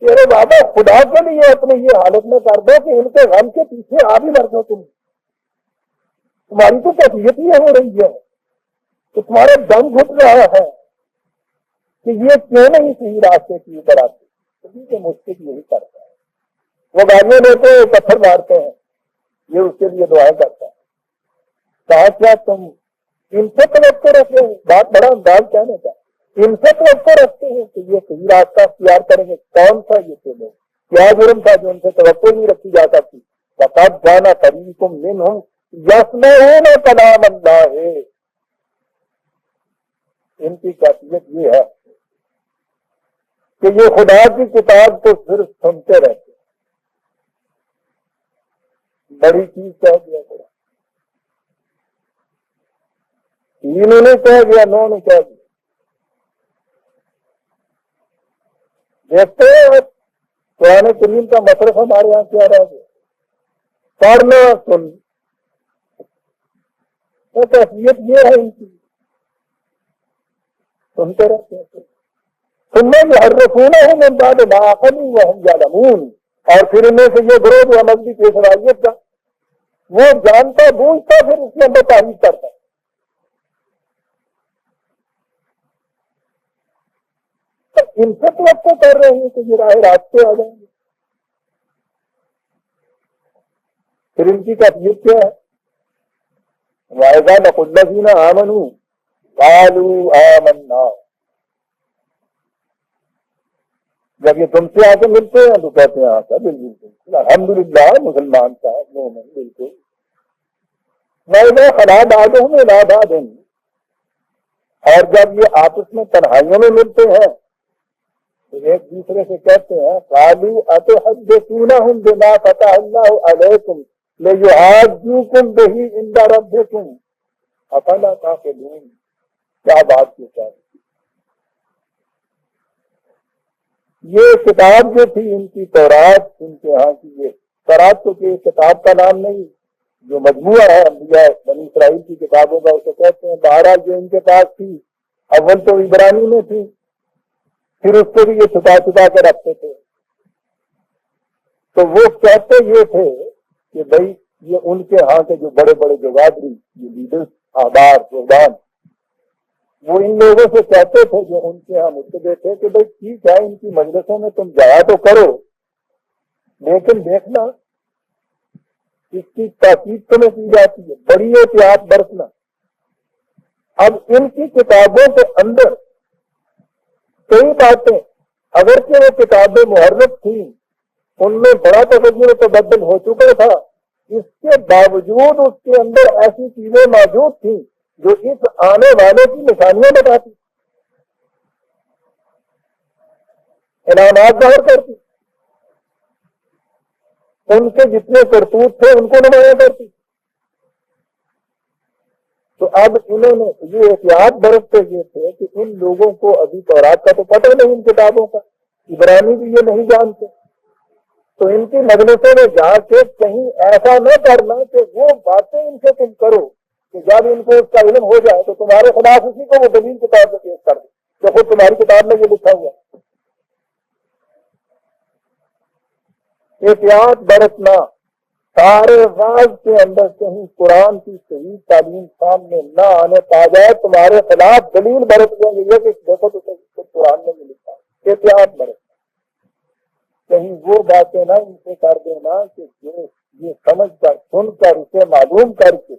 کہ ارے بابا خدا کے لیے اپنی یہ حالت میں کر دو کہ ان کے غم کے پیچھے آ بھی مر جاؤ، تمہاری تو کیفیت یہ ہو رہی ہے کہ تمہارا دم گھٹ رہا ہے کہ یہ کیوں نہیں صحیح راستے کی اوپر آتے۔ کہ مشکل یہی کرتا ہے، وہ گاڑیاں لیتے ہیں، پتھر مارتے ہیں، یہ اس کے لیے دعائیں کرتا ہے۔ کہا کیا تم ان سے توقع رکھتے ہیں؟ بات بڑا انداز کہنے کا، ان سے توقع رکھتے ہیں کہ یہ صحیح راستہ اختیار کریں گے؟ کون سا یہ سے لوگ، کیا جرم تھا جو ان سے توقع نہیں رکھی جا سکتی؟ فقد كان فريق منهم يسمعون كلام الله، ان کی کیفیت یہ ہے کہ یہ خدا کی کتاب کو صرف سنتے رہتے ہیں۔ بڑی چیز کہہ دیا خدا، انہوں نے کہہ دیا، نو نے کہہ دیا۔ دیکھتے ہیں قرآن کریم کا مطلب ہمارے یہاں کیا رہ گیا، پڑھنا سن، تو کیفیت یہ ہے ان کی، سنتے رہتے ہیں۔ ثم يحرفونه من بعد ما عقلوا وهم يعلمون، اور پھر ان میں سے یہ گروہ جو عمل کی صلاحیت کا وہ جانتا بوجھتا پھر اس کے اندر تعریف کرتا ہے۔ تو ان سے توقع کر رہے ہیں کہ یہ راہ راستے آ جائیں گے، پھر ان کی کیفیت کیا ہے؟ وَإِذَا لَقُوا الَّذِينَ آمَنُوا قَالُوا آمَنَّا، جب یہ تم سے آ کے ملتے ہیں تو کہتے ہیں آقا بالکل الحمدللہ مسلمان صاحب مومن بالکل میں خلا دادوں میں لا دادوں، اور جب یہ آپس میں تنہائیوں میں ملتے ہیں تو ایک دوسرے سے کہتے ہیں قالوا اتحدثونہم بما فتح اللہ علیکم لیحاجوکم بہ عند ربکم افلا تعقلون۔ کیا بات کی ہے، یہ کتاب جو تھی ان کی تورات، ان کے ہاں کی یہ تورات تو کہ کتاب کا نام نہیں، جو مجموعہ ہے انبیاء بنی اسرائیل کی کتابوں کا اسے کہتے ہیں۔ بہرحال جو ان کے پاس تھی اول تو عبرانی میں تھی، پھر اس کو بھی یہ چھپا چھپا کے رکھتے تھے۔ تو وہ کہتے یہ تھے کہ بھائی یہ ان کے ہاں کے جو بڑے بڑے جو وادری یہ لیڈرز احبار رہبان، وہ ان لوگوں سے کہتے تھے جو ان کے ہاں متبع تھے کہ بھائی ٹھیک ہے ان کی مجلسوں میں تم جایا تو کرو، لیکن دیکھنا اس کی تاکید تمہیں کی جاتی ہے، بڑی احتیاط برتنا۔ اب ان کی کتابوں کے اندر کئی باتیں اگرچہ وہ کتابیں محرف تھیں، ان میں بڑا تغیر و تبدل ہو چکا تھا، اس کے باوجود اس کے اندر ایسی چیزیں موجود تھیں جو اس آنے والے کی نشانیاں بتاتی، علامات ظاہر کرتی، ان کے جتنے کرتوت تھے ان کو نمایاں کرتی۔ تو اب انہوں نے یہ احتیاط برتتے ہوئے تھے کہ ان لوگوں کو ابھی تورات کا تو پتہ نہیں، ان کتابوں کا عبرانی بھی یہ نہیں جانتے، تو ان کی مجلسوں میں جا کے کہیں ایسا نہ کرنا کہ وہ باتیں ان سے تم کرو کہ جب ان کو اس کا علم ہو جائے تو تمہارے خلاف اسی کو وہ دلیل کتاب میں پیش کر دیں کہ خود تمہاری کتاب میں یہ لکھا ہوا۔ احتیاط برتنا، سارے راز کے اندر کہیں قرآن کی صحیح تعلیم سامنے نہ آنے پا جائے، تمہارے خلاف دلیل برت لیں گے یہ کہ دیکھو تو قرآن میں یہ لکھا ہے۔ احتیاط برتنا، کہیں وہ باتیں نہ ان سے کر دینا کہ جو یہ سمجھ کر سن کر اسے معلوم کر کے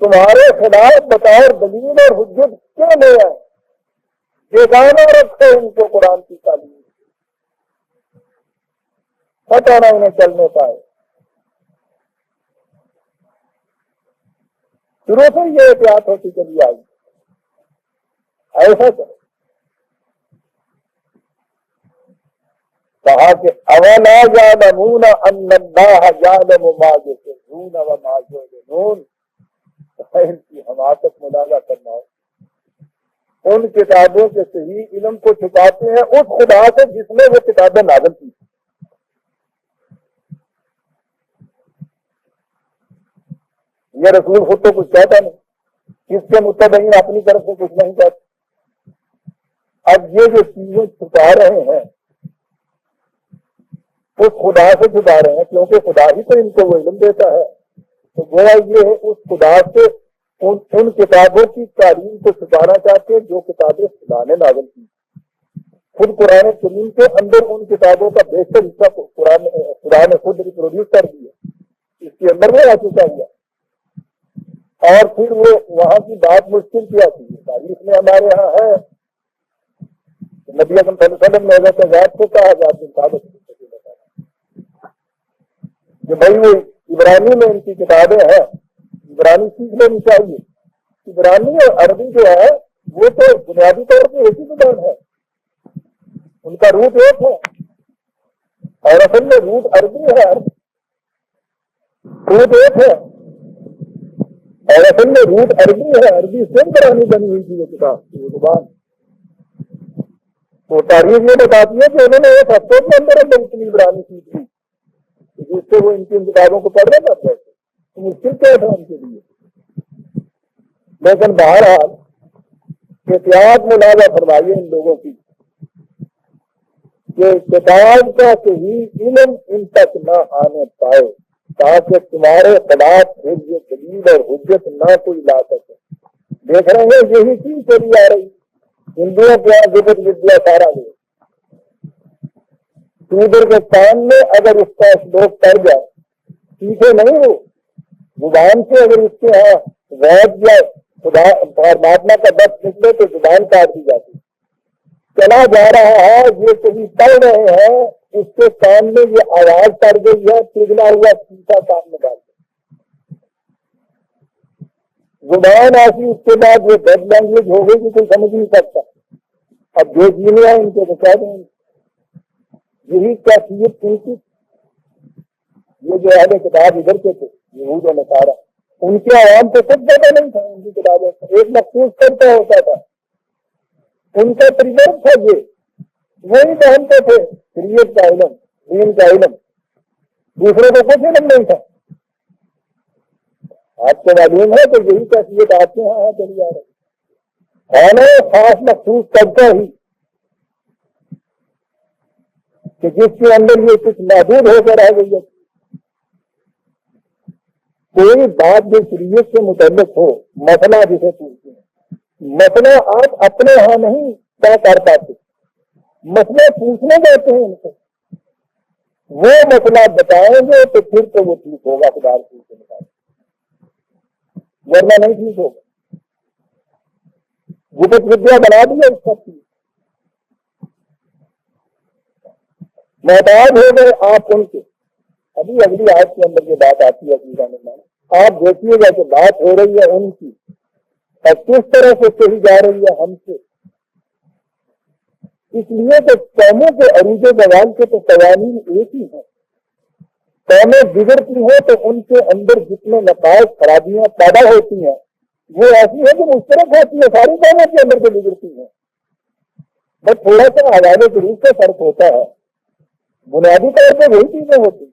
تمہارے خلاف بطور دلیل اور حجت کیوں لے آئے، بیگانہ رکھو ان کو قرآن کی تعلیم، پتہ نہ انہیں چلنے پائے۔ شروع سے یہ احتیاط ہوتی چلی آئی، ایسا کرو۔ کہا کہ اولا یعلمون ان اللہ یعلم ما یسرون وما یعلنون، ان کی حماقت ملاحظہ کرنا ہو، ان کتابوں کے صحیح علم کو چھپاتے ہیں اس خدا سے جس نے وہ کتابیں نازل کی۔ یہ رسول خود تو کچھ کہتا نہیں، اس کے متبعین اپنی طرف سے کچھ نہیں کہتے۔ اب یہ جو چیزیں چھپا رہے ہیں اس خدا سے چھپا رہے ہیں، کیونکہ خدا ہی تو ان کو وہ علم دیتا ہے، تو گویا یہ ہے اس خدا سے ان کتابوں کی تعلیم کو چھپانا چاہتے ہیں جو کتابیں خدا نے نازل کی۔ خود قرآن کریم کے اندر ان کتابوں کا بیشتر حصہ خدا نے خود ریپروڈیوس کر دیا، اس کے اندر وہ آ چکا ہوا، اور پھر وہ وہاں کی بات مشکل کیا تھی۔ تاریخ میں ہمارے ہاں ہے نبی اکرم صلی اللہ علیہ وسلم نے حضرت زید کو کہا کہ ثابت کہ بھائی وہ عبرانی میں ان کی کتابیں ہیں، عبرانی سیکھ لینی چاہیے۔ عبرانی اور عربی جو ہے وہ تو بنیادی طور پہ ایک ہی زبان ہے، ان کا روٹ ایک ہے، اور اصل میں روٹ عربی ہے، روٹ ایک ہے، اور اصل میں روٹ عربی ہے، عربی سے عبرانی بنی ہوئی تھی وہ کتاب، وہ زبان۔ تو تاریخ یہ بتاتی ہے کہ انہوں نے ایک ہفتے کے اندر اتنی عبرانی سیکھ لی جس سے وہ ان کی کتابوں کو پڑھنا چاہتے تھے، تو مشکل کیا تھا ان کے لیے۔ لیکن بہرحال احتیاط ملاحظہ فرمائیے ان لوگوں کی کہ کتاب کا صحیح علم ان تک نہ آنے پائے تاکہ تمہارے خلاف دلیل اور حجت نہ کوئی لا سکے۔ دیکھ رہے ہیں یہی چیز چلی آ رہی، ہندوؤں کے یہاں جگت ودیا سارا گیا، سودر کے کان میں اگر اس کا شلوک پڑ جائے، سیکھے نہیں وہ زبان سے، اگر اس کے ہاں وید یا خدا پرماتما کا لفظ نکلے تو زبان کاٹ دی جاتی، چلا جا رہا ہے، یہ کہیں پڑھ رہے ہیں، اس کے کان میں یہ آواز پڑ گئی ہے، پگھلا ہوا شیشہ سامنے ڈال دیا، زبان ایسی، اس کے بعد یہ ڈیڈ لینگویج ہو گئی کہ کوئی سمجھ نہیں سکتا. اب جو جینے ہیں ان کو بتا دیں گے، یہی کیفیت ان کی. یہ جو اہل کتاب ادھر کے تھے یہود و نصارہ، ان کے عوام کو کچھ پتہ نہیں تھا ان کی کتابوں سے، ایک مخصوص کرتا ہوتا تھا، ان کا طریقہ تھا یہ، وہی جانتے تھے شریعت کا علم، دین کا علم، دوسرے کو کچھ علم نہیں تھا. آپ کو معلوم ہے کہ یہی کیفیت آپ کے یہاں چلی آ رہی ہے نا، خاص مخصوص طبقہ ہی کہ جس کے اندر یہ کچھ محدود ہو کر آ گئی ہے. کوئی بات جو شریعت سے متعلق ہو، مسئلہ جسے پوچھتے ہیں، مسئلہ آپ اپنے ہاں نہیں طے کر پاتے، مسئلہ پوچھنے جاتے ہیں ان سے، وہ مسئلہ بتائیں گے تو پھر تو وہ ٹھیک ہوگا خدا رسول کے مطابق، ورنہ نہیں ٹھیک ہوگا. گپت ودیا بنا دیا اس سب کی، محتاج ہو گئے آپ ان کے. ابھی اگلی آیت کے اندر یہ بات آتی ہے، آپ دیکھیے گا کہ بات ہو رہی ہے ان کی اور کس طرح سے کہی جا رہی ہے ہم سے. اس لیے کہ قوموں کے عروج زوال کے تو قوانین ایک ہی ہیں. قومیں بگڑتی ہیں تو ان کے اندر جتنے نقائص خرابیاں پیدا ہوتی ہیں وہ ایسی ہیں کہ مشترک ہوتی ہے، ساری قوموں کے اندر جو بگڑتی ہیں، بس تھوڑا سا حوالے کے روپ سے فرق ہوتا ہے، بنیادی طور پہ وہی چیزیں ہوتی ہیں.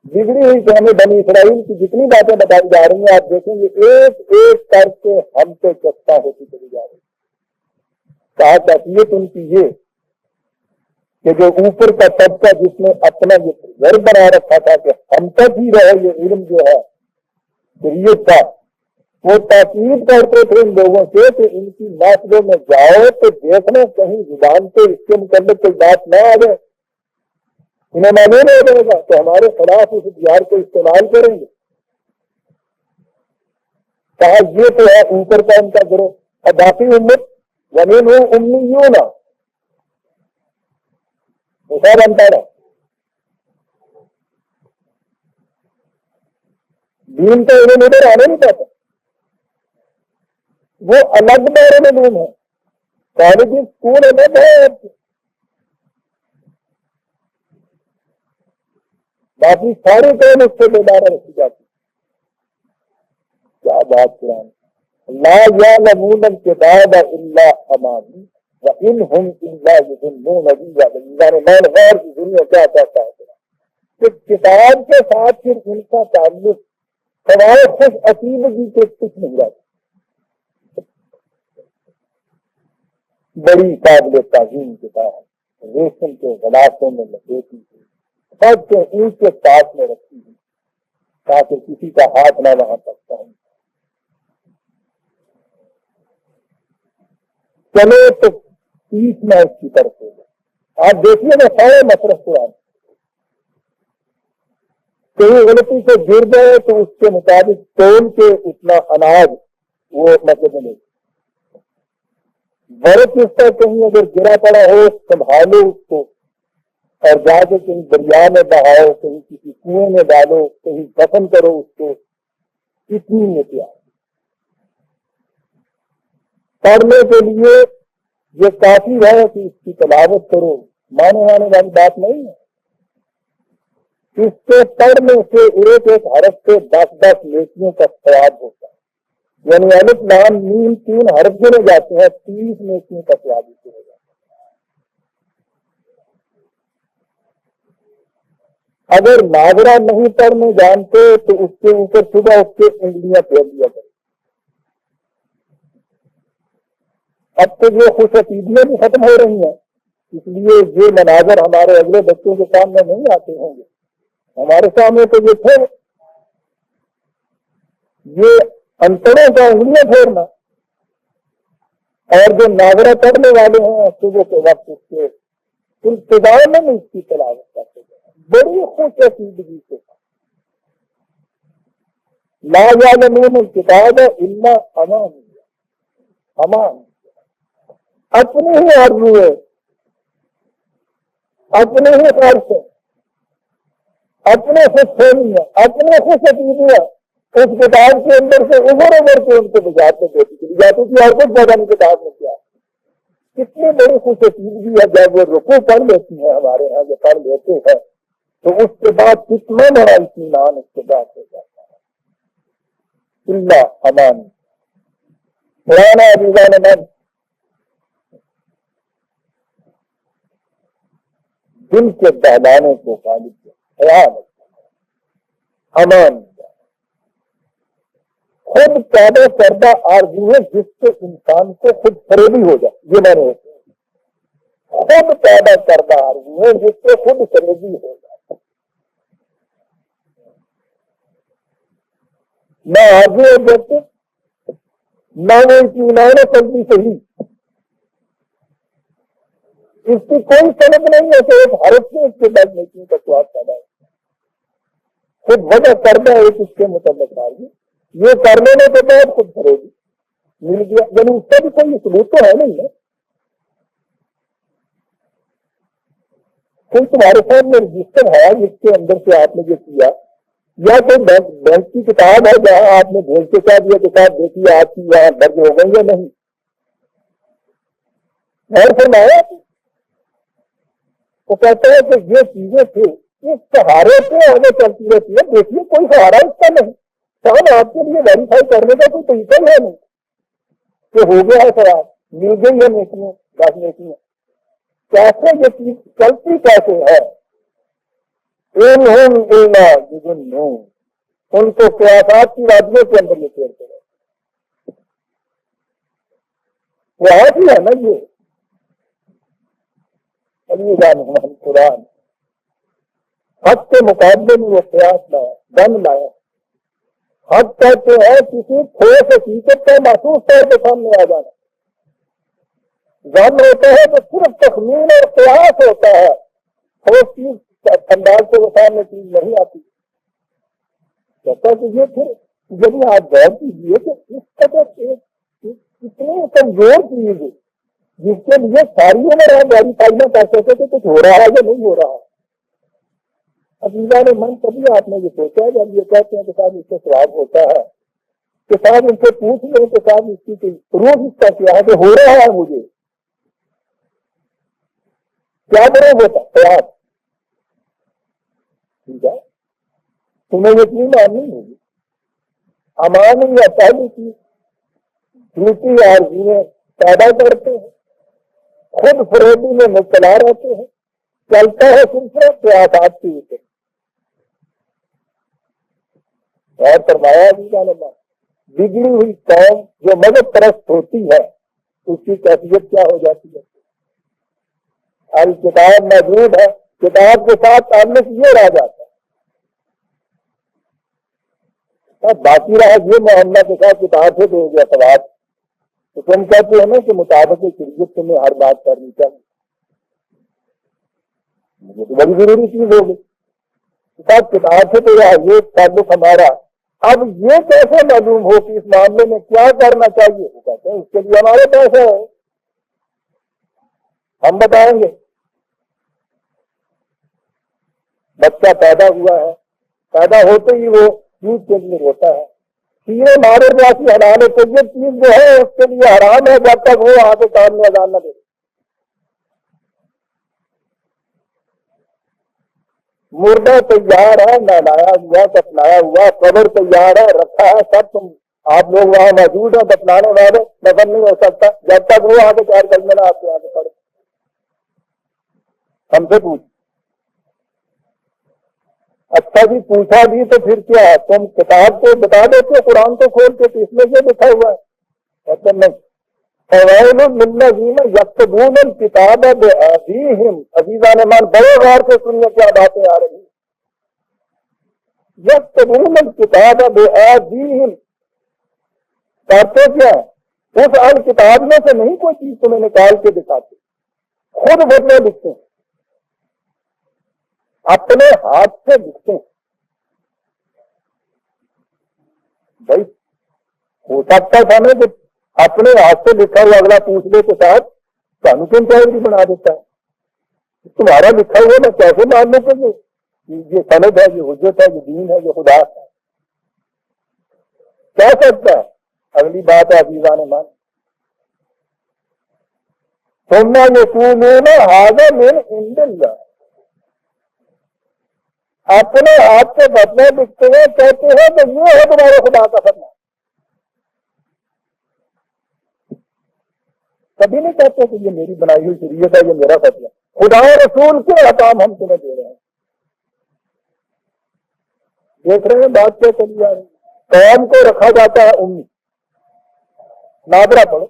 بگڑی ہوئی کہ ہمیں بنی اسرائیل کی جتنی باتیں بتائی جا رہی ہیں آپ دیکھیں گے ایک ایک کر کے ہم سے چسپاں ہوتی چلی جا رہی ہے. کہا کیفیت ان کی یہ کہ جو اوپر کا طبقہ جس نے اپنا یہ گھر بنا رکھا تھا کہ ہم تک ہی رہے یہ علم جو ہے شریعت کا، وہ تاکید کرتے تھے ان لوگوں سے کہ ان کی محفلوں میں جاؤ تو دیکھنا کہیں زبان پہ اس کے متعلق کوئی بات نہ آ جائے، انہیں معلوم ہو جائے گا تو ہمارے خلاف اس ہتھیار کو استعمال کریں گے. کہا یہ تو ہے اوپر کا ان کا گروہ، اور باقی امت زمین ہو امیوں نہ ایسا بنتا رہا، دین تو انہیں نظر آنے نہیں پاتا، وہ الگ دائرے میں علوم ہے، کالج اسکول الگ ہے، باقی سارے قوم اس سے بیدارہ رکھی جاتی. کیا بات قرآن، لا یعلمون الکتاب الا امانی وانہم الا یظنون. غور کی دنیا کیا کہتا ہے کہ کتاب کے ساتھ پھر ان کا تعلق سوائے خوش عقیدگی کے کچھ نہیں رہتا. بڑی قابل تعظیم کتاب، ریشم کے غلافوں میں لپیٹی ہوئی، سب سے اونچے پاس میں رکھی ہوئی تاکہ کسی کا ہاتھ نہ وہاں تک پہنچے. چلے تو 30 میں اس کی طرف ہو گئے. آپ دیکھیے نا سارے مصرف قرآن، کہیں غلطی سے گر گئے تو اس کے مطابق تول کے اتنا اناج وہ مطلب نہیں. برف اس کا کہیں اگر گرا پڑا ہو سنبھالو اس کو اور جا کے کہیں دریا میں بہاؤ، کہیں کسی کنویں میں ڈالو، کہیں دفن کرو اس کو. اتنی احتیاط پڑھنے کے لیے یہ کافی ہے کہ اس کی تلاوت کرو، مانے والی بات نہیں ہے. اس کے پڑھنے سے ایک ایک حرف سے 10 نیکیوں کا ثواب ہوتا ہے، یعنی الف لام میم 3 حرف گنے جاتے ہیں، 30 نیکیوں کا ثواب اس سے ہو جاتا ہے. اگر ناظرہ نہیں پڑھنے جانتے تو اس کے اوپر صبح اس کے انگلیاں پھیر دیا کریں. اب تو یہ خوش عقیدیاں بھی ختم ہو رہی ہیں، اس لیے یہ مناظر ہمارے اگلے بچوں کے سامنے نہیں آتے ہوں گے. ہمارے سامنے تو یہ تھے، یہ انتڑوں کا انگلیاں پھیرنا، اور جو ناظرہ پڑھنے والے ہیں صبح کے وقت اس کے انتظار میں اس کی تلاوت کرتے ہیں بڑی خوش عقیدگی سے. لا یعلمون الکتاب الا امان. اپنی ہی آرزو ہے، اپنے ہی خواہشیں، اپنے خود فہمی ہے، اپنے خود عقیدے ہے، اس کتاب کے اندر سے ابھر کے ان کو بجاتے دیتی چلی جاتی تھی، اور کچھ زیادہ نہیں کتاب میں کیا کتنی بڑی خوش عقیدگی ہے جب وہ رکوع پڑھ لیتی ہیں ہمارے یہاں جو پڑھ لیتے ہیں تو اس کے بعد کتنا بڑا اطمینان اس کے بعد ہو جاتا ہے۔ اللہ امان پرانا عزیزان من دل کے بہلانے کو غالب کیا خیال امان خود پیدا کردہ آرزو ہے جس سے انسان کو خود فریبی ہو جائے، یہ میں نے خود پیدا کردہ آرزو ہے جس سے خود فریبی ہو جائے، نہ آرزو ہے جیسے نہ وہ اطمینان قلبی صحیح، اس کی کوئی سبب نہیں ہے کہ ایک حرف سے اس کے بعد نیکی کا سواد پیدا ہے، خود وجہ کردہ ایک اس کے متعلق آرزو یہ کر لینے کے بعد خود کرے گی مل گیا، یعنی اس کا بھی کوئی ثبوت تو ہے نہیں ہے، کوئی تمہارے سامنے رجسٹر ہے جس کے اندر سے آپ نے یہ کیا، یا کوئی بینک کی کتاب ہے جہاں آپ نے بھیج کے کہہ دیا کتاب دیکھیے آپ کی یہاں درج ہو گئی یا نہیں، اور فرمایا وہ کہتا ہے کہ یہ چیزیں تھیں اس سہارے سے آگے چلتی رہتی ہے، دیکھیے کوئی سہارا اس کا نہیں، شاید آپ کے لیے ویریفائی کرنے کا کوئی طریقہ ہے نہیں کہ ہو گیا ہے سوال مل گئی ہے نیکیاں 10 نیکیاں، کیسے یہ چیز چلتی کیسے ہے، ان کو قیاسات کی وادیوں کے اندر یہ پھیرتے رہے، وہ آج ہی ہے نا یہ علی جان قرآن حق کے مقابلے میں وہ قیاس لایا، دم لایا، حق کہتے ہیں کسی ٹھوس حقیقت کا محسوس طور پہ سامنے آ جانا، ظن ہوتا ہے تو صرف تخمین اور قیاس ہوتا ہے، ٹھوس چیز انداز سے وہ سامنے چیز نہیں آتی، کہتا ہے کہ یہ پھر جب آپ غور کیجیے کہ اس قدر اتنی کمزور چیز جس کے لیے ساری عمر آپ ویریفائی نہ کر سکتے کہ کچھ ہو رہا ہے یا نہیں ہو رہا ہے، عزیزان من کبھی آپ نے یہ سوچا جب یہ کہتے ہیں کہ صاحب اس سے ثواب ہوتا ہے کہ صاحب ان سے پوچھ لیں کہ صاحب اس کی روز اس کا کیا ہے کہ ہو رہا ہے مجھے کیا کرو ہوتا خیال ٹھیک ہے تمہیں یقین ماننی ہوگی، امان یا پہلی چیز جھوٹی آرزویں پیدا کرتے ہیں، خود فریبی میں مبتلا رہتے ہیں، چلتا ہے سلسلہ قیاسات کی اوپر، اور فرمایا بگڑی ہوئی قوم جو مذہب پرست ہوتی ہے اس کی کیفیت کیا ہو جاتی ہے، کتاب موجود ہے کتاب کے ساتھ تعلق یہ رہ جاتا ہے، باقی رہا یہ محمد کے ساتھ کتاب سے دو گیا سواب تو تم کہتے ہیں نا کہ مطابق شریعت تمہیں ہر بات کرنی چاہیے، مجھے تو بڑی ضروری چیز ہوگی کتاب سے تو یہ تعلق ہمارا، اب یہ کیسے معلوم ہو کہ اس معاملے میں کیا کرنا چاہیے، وہ کہتے ہیں اس کے لیے ہمارے پاس ہے ہم بتائیں گے، بچہ پیدا ہوا ہے پیدا ہوتے ہی وہ چیز کے لیے روتا ہے، کیڑے مارے جاتی حلال ہے تو یہ چیز جو ہے اس کے لیے حرام ہے جب تک وہ آگے کام میں اذان نہ دے، مردہ تیار ہے نہلایا ہوا دفنایا ہوا، قبر تیار ہے رکھا ہے سب، تم آپ لوگ وہاں موجود ہیں دفنانے والے، دفن نہیں ہو سکتا جب تک وہ آگے تیار کرنے نہ آپ کے آگے پڑے، ہم سے پوچھ اچھا جی پوچھا بھی تو پھر کیا ہے تم کتاب کو بتا دیتے قرآن کو کھول کے اس میں یہ لکھا ہوا ہے، کہتے نہیں فوائل للذین یکتبون الکتاب بایدیہم، عزیزان مان بڑے غور سے سنیے کیا باتیں آ رہی ہیں، یکتبون الکتاب بایدیہم کرتے کیا ہے اس الکتاب میں سے نہیں کوئی چیز تمہیں نکال کے دکھاتے، خود بدلے لکھتے ہیں اپنے ہاتھ سے لکھتے ہیں، بھائی ہو سکتا تھا نا کہ اپنے ہاتھ سے لکھا ہوا اگلا پوچھ لے کے ساتھ تانوں کیوں چاہیے بنا دیتا ہے؟ تمہارا لکھا ہوا میں کیسے مان لوں کہ یہ سند ہے، یہ حجت ہے، یہ دین ہے، یہ خدا ہے؟ کیا سکتا ہے؟ اگلی بات ہے عزیزان مان، ثم یقولون ھذا من عند اللہ، اپنے ہاتھ سے بدلے لکھتے ہیں، کہتے ہیں کہ یہ ہے تمہارے خدا کا فرمان. کبھی نہیں کہتے کہ یہ میری بنائی ہوئی شریعت ہے، یہ میرا فیصلہ. خدا و رسول کے احکام ہم تمہیں دے رہے ہیں. دیکھ رہے ہیں بات کیا چلی جا رہی ہے. قوم کو رکھا جاتا ہے امی. نادرا پڑھو،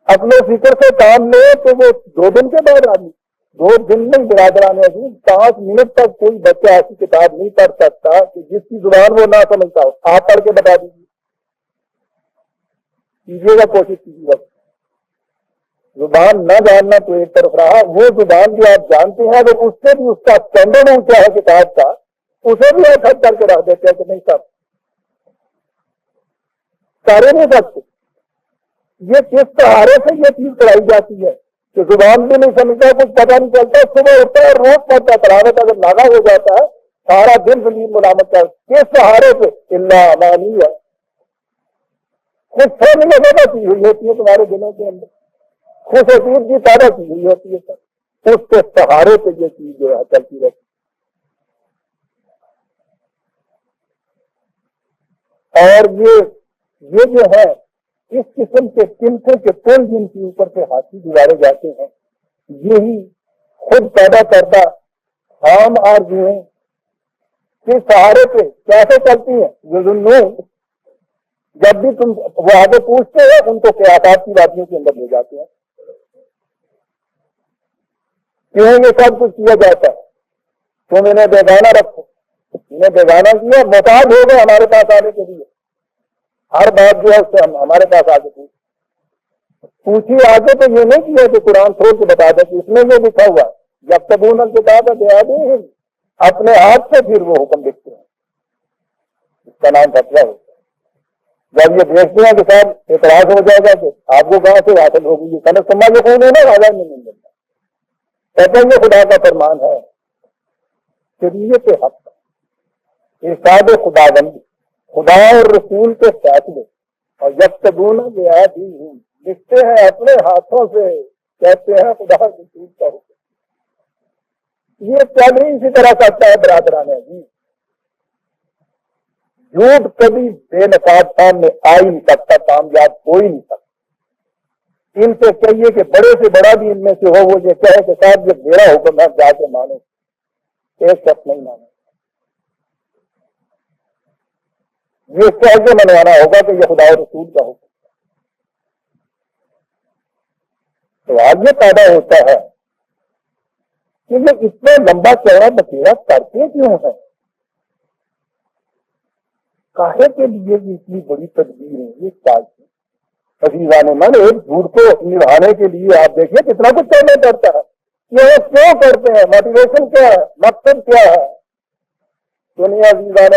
اپنے فکر سے کام لے تو وہ 2 دن کے بعد آدمی 2 دن میں برادران عزیز 5 منٹ تک کوئی بچہ ایسی کتاب نہیں پڑھ سکتا کہ جس کی زبان وہ نہ سمجھتا ہو. آپ پڑھ کے بتا دیجیے، کیجیے گا کوشش کیجیے گا. زبان نہ جاننا تو ایک طرف رہا، وہ زبان جو آپ جانتے ہیں اگر اس سے بھی اس کا اسٹینڈرڈ اونچا ہے کتاب کا، اسے بھی آپ حد کر کے رکھ دیتے ہیں کہ نہیں صاحب سارے نہیں سکتے. یہ کس سہارے سے یہ چیز کرائی جاتی ہے کہ زبان بھی نہیں سمجھتا، کچھ پتہ نہیں چلتا، صبح اٹھتا ہے روز پڑھتا، تلاوت اگر ناغا ہو جاتا ہے سارا دن زمین ملامت کر. کس سہارے سے؟ اللہ امانی ہے. خود سے نہیں لگے چیز ہوئی ہوتی ہے تمہارے دنوں کے اندر، خوش عقید کی پیدا کی ہوئی ہوتی ہے سر، اس کے سہارے سے یہ چیز جو ہے چلتی رہتی. اور یہ جو ہے اس قسم کے قیمتوں کے پل جن کے اوپر سے ہاتھی گزارے جاتے ہیں، یہی خود پیدا کردہ خام آرزوئیں کے سہارے پہ کیسے چلتی ہیں. جب بھی تم وہ آگے پوچھتے ہیں ان کو قیاسات کی وادیوں کے اندر لے جاتے ہیں. کیوں یہ سب کچھ کیا جاتا ہے؟ تم انہیں بیگانہ رکھو، انہیں بیگانہ کیا، محتاج ہو گئے ہمارے پاس آنے کے لیے. ہر بات جو ہے اس سے ہمارے پاس آگے پوچھیے آگے تو یہ نہیں کیا کہ قرآن کھول کے بتا دے کہ اس میں یہ لکھا ہوا جب تبون الکتاب بیادیہم، اپنے ہاتھ سے پھر وہ حکم لکھتے ہیں. اس کا نام فتویٰ ہوتا ہے. جب یہ دیکھتے ہیں کہ صاحب اعتراض ہو جائے گا کہ آپ کو کہاں سے حاصل ہوگی یہ صنعت سما جو کون ہے نا راجا میں نہیں ملتا. کہتے ہیں یہ خدا کا فرمان ہے، شریعت حق، ارشاد خدا بندی، خدا اور رسول کے فیصلے، اور جب تبون بیادیہم لکھتے ہیں اپنے ہاتھوں سے، کہتے ہیں خدا رسول کا حکم. یہ چل اسی طرح کرتا ہے برادران عزیز. جھوٹ کبھی بے نقاب سامنے آ ہی نہیں سکتا، کامیاب ہو ہی نہیں سکتا. ان سے کہیے کہ بڑے سے بڑا بھی ان میں سے ہو وہ یہ کہے کہ صاحب یہ میرا حکم ہے جا کے مانو، ایک شخص نہیں مانے. یہ کہہ کے منوانا ہوگا کہ یہ خدا و رسول کا حکم. تو آج یہ پیدا ہوتا ہے کہ یہ اتنا لمبا چوڑا بکیرا کرتے کیوں ہے؟ کاہے کے لیے یہ اتنی بڑی تدبیر ہے؟ یہ چاہیے عزیزان من، ایک جھوٹ کو نبھانے کے لیے آپ دیکھیے کتنا کچھ کرنا پڑتا ہے. یہ کیوں کرتے ہیں؟ موٹیویشن کیا ہے؟ مقصد کیا ہے؟ دنیا عزیزان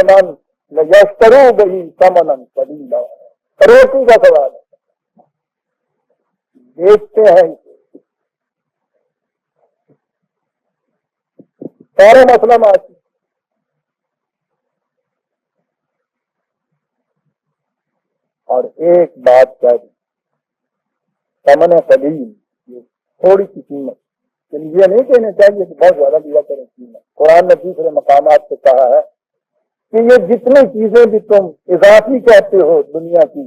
من یشترو بہی ثمنا قلیلا، روٹی کا سوال ہے. دیکھتے ہیں سارا مسئلہ معاشی. اور ایک بات کہہ دی، ثمن قلیل، یہ تھوڑی سی قیمت. یہ نہیں کہنا چاہیے کہ بہت زیادہ دیا کریں قیمت. قرآن نے دوسرے مقامات سے کہا ہے کہ یہ جتنی چیزیں بھی تم اضافی کہتے ہو دنیا کی،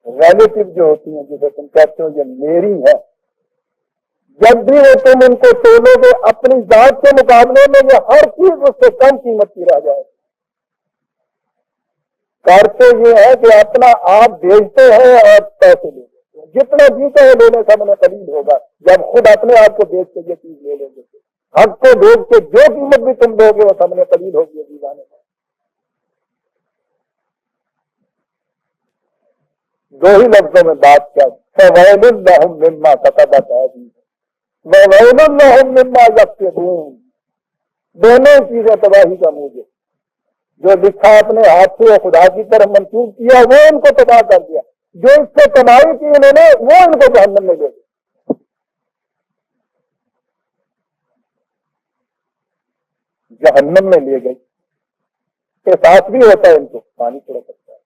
ریلیٹو جو ہوتی ہیں جسے تم کہتے ہو یہ میری ہے، جب بھی وہ تم ان کو تولو گے اپنی ذات کے مقابلے میں یہ ہر چیز اس سے کم قیمت کی رہ جائے. کرتے یہ ہے کہ اپنا آپ بیچتے ہیں اور پیسے لے لیتے ہیں، جتنا جیتے ہیں لینے کا من قلیل ہوگا. جب خود اپنے آپ کو بیچ کے یہ چیز لے لیں گے، حق کو بیچ کے جو قیمت بھی تم دو گے وہ سمجھے قلیل ہوگی. دیوانے دو ہی لفظوں میں بات کیا، فَوَيْلٌ لَهُم مِّمَّا كَتَبَتْ أَيْدِيهِمْ وَوَيْلٌ لَهُم مِّمَّا يَكْسِبُونَ. دونوں چیزیں تباہی کا موجب. جو لکھا اپنے ہاتھ سے خدا کی طرف منسوخ کیا وہ ان کو تباہ کر دیا، جو اس سے کمائی کی انہوں نے وہ ان کو جہنم میں لے گئے. جہنم میں لے گئی. احساس بھی ہوتا ہے ان کو, پانی چھڑک سکتا ہے.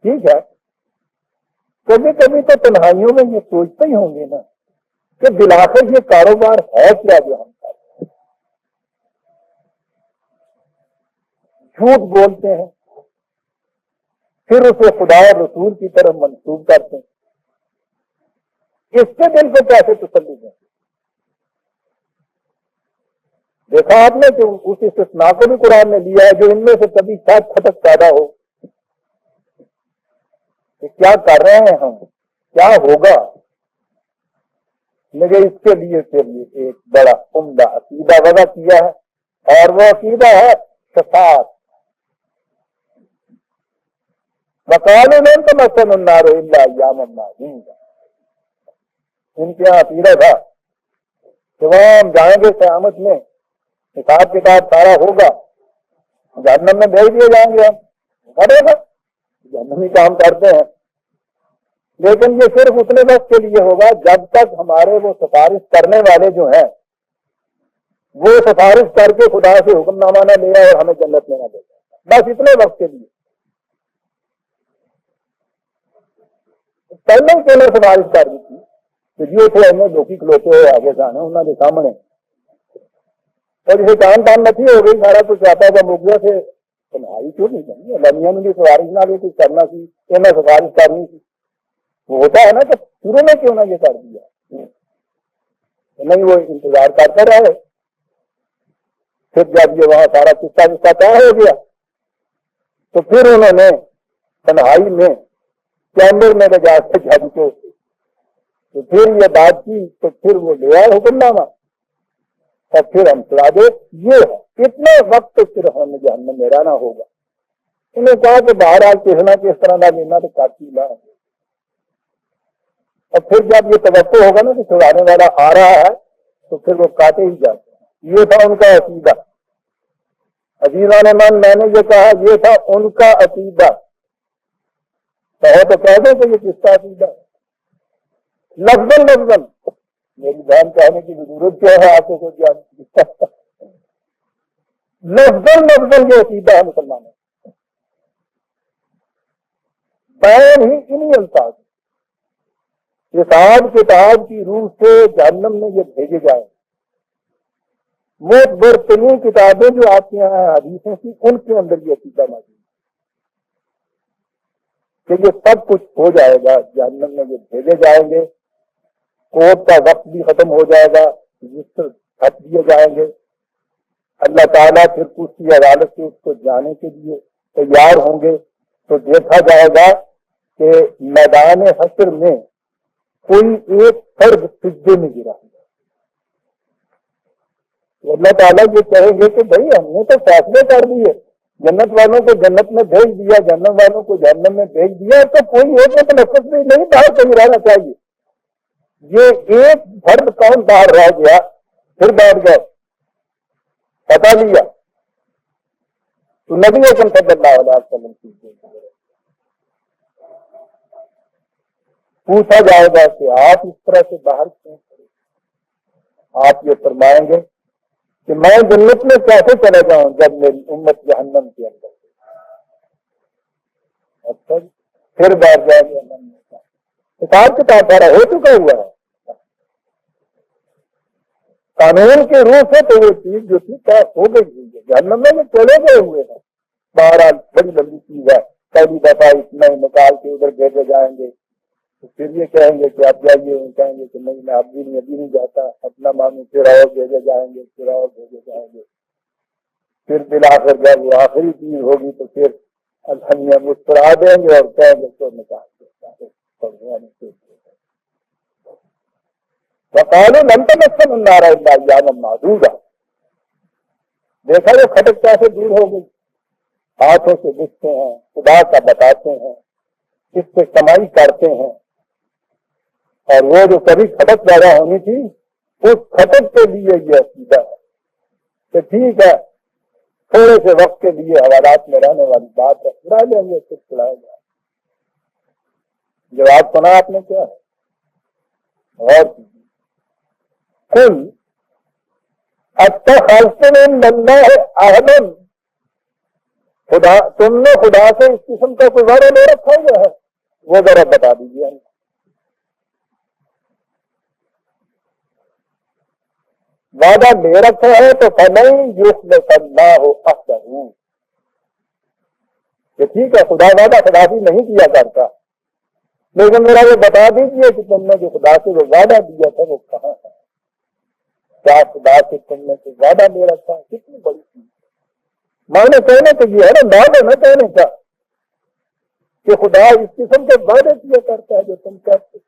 ٹھیک ہے, کبھی کبھی تو تنہائیوں میں یہ سوچتے ہی ہوں گے نا کہ بلاخر یہ کاروبار ہے کیا جو ہم کرتے ہیں. جھوٹ بولتے ہیں, پھر اسے خدا اور رسول کی طرف منسوب کرتے ہیں. اس کے دل کو کیسے تسلی دیں؟ دیکھا آپ نے کہ اس استثناء کو بھی قرآن نے لیا ہے جو ان میں سے کبھی شاید کھٹک پیدا ہو کہ کیا کر رہے ہیں ہم, کیا ہوگا. مجھے اس کے لیے ایک بڑا عمدہ عقیدہ وضع کیا ہے, اور وہ عقیدہ ہے شفاعت. وقالوا لن تمسنا النار الا ایاما معدودا. ان کے یہاں عقیدہ تھا کہ وہ ہم جائیں گے قیامت میں, حساب کتاب سارا ہوگا, جہنم میں بھیج دیے جائیں گے. ہم کرے گا جہنمی کام کرتے ہیں, لیکن یہ صرف اتنے وقت کے لیے ہوگا جب تک ہمارے وہ سفارش کرنے والے جو ہیں وہ سفارش کر کے خدا سے حکم نامہ نہ لے آئے اور ہمیں جنت میں نہ دے. بس اتنے وقت کے لیے. پہلے کے لیے سفارش کر دی تھی کہ جی اتنے ہمیں دھوکی کھلوتے ہوئے آگے جانا انہوں نے سامنے, اور جسے جان دان نتی ہو گئی, سارا کچھ آتا تھا مغیا سے تنہائی کیوں نہیں کرنی, لمیاں میں بھی سفارش نہ بھی کچھ کرنا سی, میں سفارش کرنی تھی. وہ ہوتا ہے نا کہ شروع میں کیوں نہ یہ کر دیا, نہیں وہ انتظار کرتے رہے. پھر جب یہ وہاں سارا قصہ طے ہو گیا تو پھر انہوں نے تنہائی میں چیمبر میں لے جا کے جج کو تو پھر یہ بات کی, تو پھر وہ لے آئے حکم نامہ اور پھر ہم چلا دے. یہ ہے اتنے وقت صرف ہمیں جہنم میں رہنا ہوگا. انہوں نے کہا کہ بہرحال کس نہ کس طرح کا لینا تو کافی لا, اور پھر جب یہ توقع ہوگا نا کہ چھڑانے والا آ رہا ہے تو پھر وہ کاٹے ہی جاتے ہیں. یہ تھا ان کا عقیدہ. عزیزان من, میں نے یہ کہا یہ تھا ان کا عقیدہ. کہو تو کہہ دو کہ یہ کس کا عقیدہ ہے. لفظاً میری بہن کہنے کی ضرورت کیا ہے آپ کو, کوئی جان لفظاً یہ عقیدہ ہے مسلمانوں. بیان ہی انہی الفاظ, حساب کتاب کی روح سے جہنم میں یہ بھیجے جائیں. معتبر ترین کتابیں جو آپ کے یہاں حدیثیں تھیں ان کے اندر یہ عقیدہ موجود کہ یہ سب کچھ ہو جائے گا, جہنم میں یہ بھیجے جائیں گے, کوٹ کا وقت بھی ختم ہو جائے گا, رجسٹر ہٹ دیے جائیں گے. اللہ تعالیٰ پھر کچھ کی عدالت سے اس کو جانے کے لیے تیار ہوں گے. تو دیکھا جائے گا کہ میدان حشر میں کوئی ایک فرد سجدے میں گرا ہے. اللہ تعالیٰ یہ کہیں گے کہ بھائی ہم نے تو فیصلے کر دیے, جنت والوں کو جنت میں بھیج دیا, جہنم والوں کو جہنم میں بھیج دیا, تو کوئی ایک میں تلفظ بھی نہیں باہر کہیں رہنا چاہیے. یہ ایک فرد کون باہر رہ گیا, پھر بیٹھ گئے, پتا لیا تو نبی اکرم صلی اللہ علیہ وسلم کی پوچھا جائے گا کہ آپ اس طرح سے باہر کیوں کریں. آپ یہ فرمائیں گے کہ میں جنت میں کیسے چلے جاؤں جب میری امت جہنم کے اندر. اچھا پھر بیٹھ جائیں گے. حساب کتاب سارا ہو چکا ہوا ہے. قانون کے روح سے تو وہ چیز جو تھی طے ہو گئی ہوئی ہے. جہنم میں چلے گئے ہوئے ہیں. بہرحال بڑی لمبی چیز ہے. پہلی دفعہ اتنا نکال کے ادھر بھیجے جائیں گے, تو پھر یہ کہیں گے کہ آپ جائیے, کہیں گے کہ نہیں میں ابھی نہیں جاتا, اپنا مانو, پھر اور بھیجے جائیں گے, پھر اور بھیجے جائیں گے. پھر بالآخر جب وہ آخری چیز ہوگی تو پھر الحمد مسکرا دیں گے اور کہیں گے تو نکال دیں. وقالوا لن تمسنا النار الا ایاما معدودا. دیکھا وہ کھٹک کیسے دور ہو گئی. ہاتھوں سے لکھتے ہیں, خدا کا بتاتے ہیں, اس سے کمائی کرتے ہیں, اور وہ جو کبھی کھٹک پیدا ہونی تھی اس کھٹک کے لیے یہ عقیدہ ہے کہ ٹھیک ہے تھوڑے سے وقت کے لیے حوالات میں رہنے والی بات ہے، چھڑا لیں گے پھر چھڑائے گا۔ جواب سنا آپ نے کیا ہے؟ اور کل اتخذتم من اللہ عہدا، خدا تم نے خدا سے اس قسم کا کوئی وعدہ لے رکھا ہوا ہے؟ وہ ذرا بتا دیجیے ہم۔ وعدہ لے رکھا ہے تو فَلَن يُخْلِفَ اللَّهُ عَهْدَهُ، کہ ٹھیک ہے خدا وعدہ خلافی نہیں کیا کرتا، لیکن میرا یہ بتا دیجیے کہ تم نے جو خدا سے جو وعدہ دیا تھا وہ کہاں ہے؟ کیا خدا سے تم نے کوئی وعدہ لے رکھا ہے؟ کتنی بڑی چیز معنی کہنے کے لیے ہے نا، وعدہ نہ کہنے کا کہ خدا اس قسم کے وعدے کیا کرتا ہے جو تم کرتے۔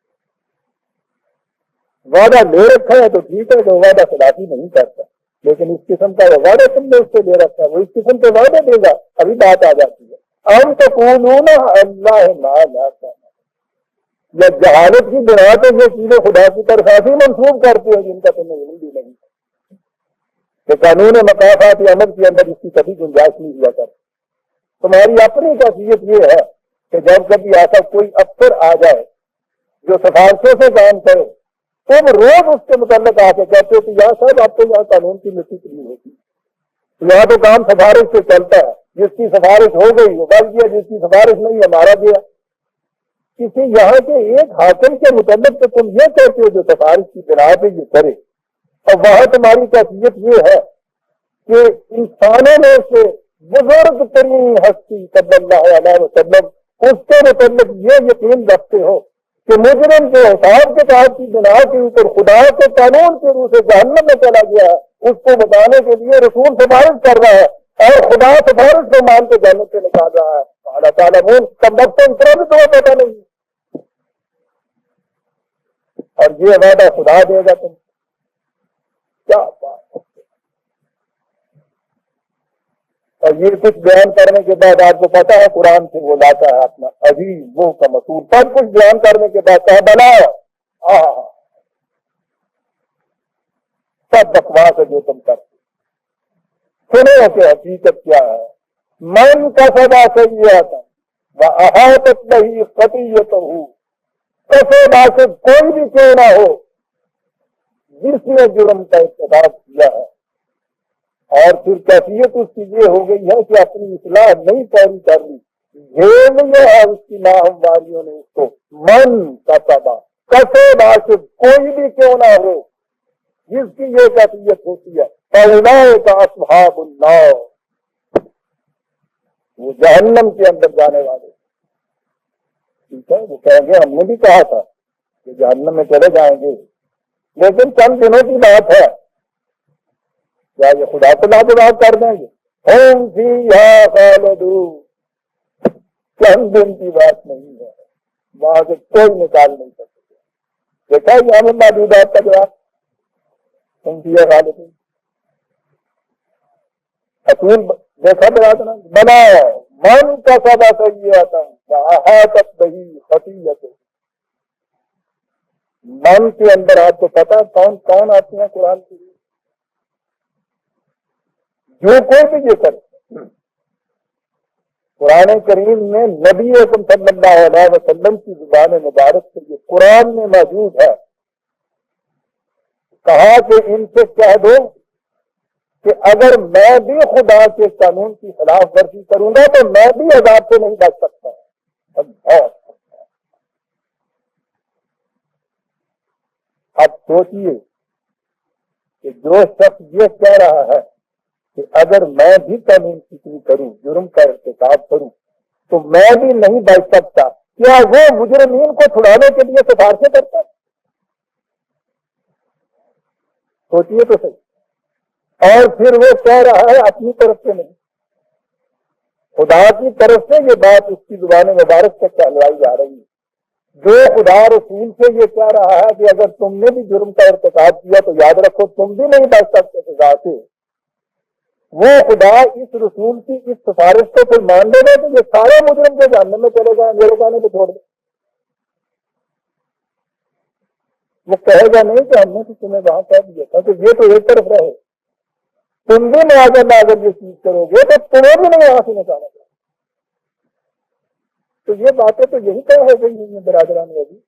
وعدہ لے رکھا ہے تو ٹھیک ہے، جو وعدہ خلافی نہیں کرتا، لیکن اس قسم کا وہ وعدہ تم نے اس سے لے رکھا ہے، وہ اس قسم کے وعدے دے گا؟ ابھی بات آ جاتی ہے ام تقولون اللہ ما لا تعلمون، یا جہالت کی بنا پہ یہ چیزیں خدا کی طرف ایسی منسوخ کرتے ہیں جن کا تمہیں علم بھی نہیں، کہ قانون مقافات عمل کے اندر اس کی کبھی گنجائش نہیں ہوا کرتی۔ تمہاری اپنی کیفیت یہ ہے کہ جب کبھی ایسا کوئی افسر آ جائے جو سفارشوں سے کام کرے، تم روز اس کے متعلق آ کے کہتے ہو کہ یار صاحب آپ کو یہاں قانون کی مٹی کلی ہوتی ہے، یہاں تو کام سفارش سے چلتا ہے، جس کی سفارش ہو گئی وہ بن گیا، جس کی سفارش نہیں ہے مارا گیا۔ کسی یہاں کے ایک حاکم کے متعلق تو تم یہ کہتے ہو جو سفارش کی بنا پہ یہ کرے، اور وہاں تمہاری کیفیت یہ ہے کہ انسانوں میں سے بزرگ ترین ہستی صلی اللہ علیہ وسلم اس کے متعلق یہ یقین رکھتے ہو کہ مجرم جو حساب کتاب کی بنا کے اوپر خدا کے قانون کے روح سے جہنم میں چلا گیا ہے، اس کو بتانے کے لیے رسول سفارش کر رہا ہے اور خدا سفارش کو مان کے جنت سے نکال رہا ہے۔ اللہ تعالیٰ کب وقت اتنا بھی تمہیں پتا نہیں، اور یہ وعدہ خدا دے گا تم، کیا بات ہے۔ اور یہ کچھ بیان کرنے کے بعد آپ کو پتا ہے قرآن سے وہ لاتا ہے اپنا عزیز وہ کا مسئول، سب کچھ بیان کرنے کے بعد کہا بنا سب بکواس ہے جو تم کرتے، سنو کہ حقیقت کیا ہے۔ من کسب سیئۃ وأحاطت بہ خطیئتہ، کسب سے کوئی بھی کیوں نہ ہو جس نے جرم کا ارتکاب کیا ہے، اور پھر کیفیت اس کی یہ ہو گئی ہے کہ اپنی اصلاح نہیں پوری کر لی، جھیل لیا ہے اس کی ناہمواریوں نے اس کو۔ من کسب سے کوئی بھی کیوں نہ ہو جس کی یہ کیفیت ہوتی ہے، فأولئک اصحاب النار، وہ جہنم کے اندر جانے والے۔ ٹھیک ہے، وہ کہیں گے ہم نے بھی کہا تھا کہ جہنم میں چلے جائیں گے، لیکن چند دنوں کی بات ہے، کیا یہ خدا کو لاجواب کر دیں گے؟ ہم فیہا خالدون، چند دن کی بات نہیں ہے، وہاں سے کوئی نکال نہیں سکتے۔ دیکھا یہ ہمیں موجودات کا جواب، ہم فیہا خالدون۔ اصول دیکھا برادر، بنا من کسب سیئۃ وأحاطت بہ خطیئتہ، من کے اندر آپ کو پتا کون کون آتے ہیں قرآن کی، جو کوئی بھی یہ کرے۔ قرآن کریم میں نبی اکرم صلی اللہ علیہ وسلم کی زبان مبارک سے یہ قرآن میں موجود ہے، کہا کہ ان سے کہہ دو کہ اگر میں بھی خدا کے قانون کی خلاف ورزی کروں گا تو میں بھی عذاب سے نہیں بچ سکتا۔ اب سوچئے کہ جو شخص یہ کہہ رہا ہے کہ اگر میں بھی قانون کی کروں، جرم کا ارتکاب کروں تو میں بھی نہیں بچ سکتا، کیا وہ مجرمین کو چھڑانے کے لیے سفارشیں کرتا؟ سوچئے تو صحیح۔ اور پھر وہ کہہ رہا ہے اپنی طرف سے نہیں، خدا کی طرف سے یہ بات اس کی زبان مبارک سے کہلوائی جا رہی ہے۔ جو خدا رسول سے یہ کہہ رہا ہے کہ اگر تم نے بھی جرم کا ارتکاب کیا تو یاد رکھو تم بھی نہیں بچ سکتے سزا سے، وہ خدا اس رسول کی اس سفارش کو پھر مان لے گا کہ یہ سارے مجرم کے جہنم میں چلے جائیں، میرے کہنے پہ چھوڑ دیں۔ وہ کہے گا نہیں کہ ہم نے تو تمہیں وہاں کہہ دیا تھا کہ یہ تو ایک طرف رہے، تم بھی ناظر یہ چیز کرو گے تو تمہیں بھی نہیں یہاں سے نکالا جائے. تو یہ باتیں تو یہی طے ہو گئی ہیں برادران. ابھی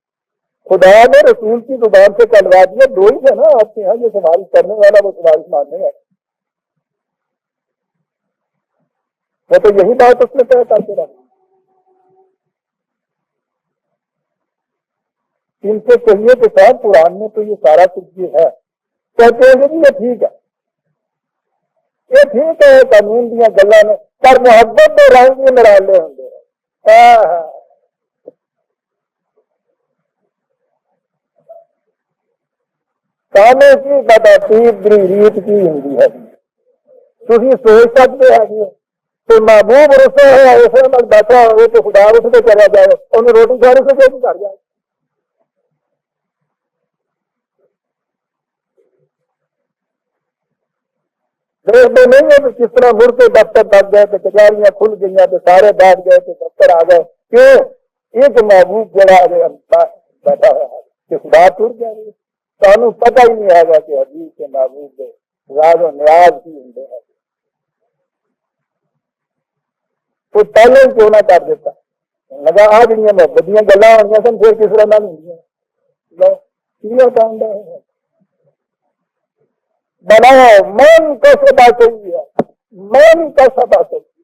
خدا نے رسول کی زبان سے کہلوا دیا. دو ہی ہے نا آپ کے یہاں، جو سفارش کرنے والا وہ سفارش ماننے والا. وہ تو یہی بات اس نے طے کر کے رکھی. ان سے کہیے کہ صاحب قرآن میں تو یہ سارا کچھ بھی ہے. کہتے ہیں کہ یہ ٹھیک ہے، یہ ٹھیک ہے، قانون دیا گلا نے، پر محبت تو رنگ بھی نرالے ہوں گے. کانے کی بدعتیب ریت کی ہندی ہے. تھی سوچ سکتے ہیں کہ محبوب رسے ہے اسے میں بیٹھا ہوئے تو خدا اس سے چلا جائے، انہیں روٹی کھانے سے کیوں کر جائے. دیکھتے نہیں ہے کہ کس طرح مڑ کے دفتر تک گئے تو کچہریاں کھل گئی تو سارے بیٹھ گئے تو دفتر آ گئے. کیوں؟ ایک محبوب جڑا بیٹھا ہوا ہے کہ خدا ٹوٹ جائے. سانو پتہ ہی نہیں آگا کہ حبیب کے محبوب کے راز و نیاز کی ہوں ہے. تو پہلے کیوں نہ کر دیتا. لگا آ جڑیاں محبتیاں گلاں ہونیاں سن پھر کس طرح نہ ہوں بناؤ من کا سبا چاہیے، من کا سبا چاہیے.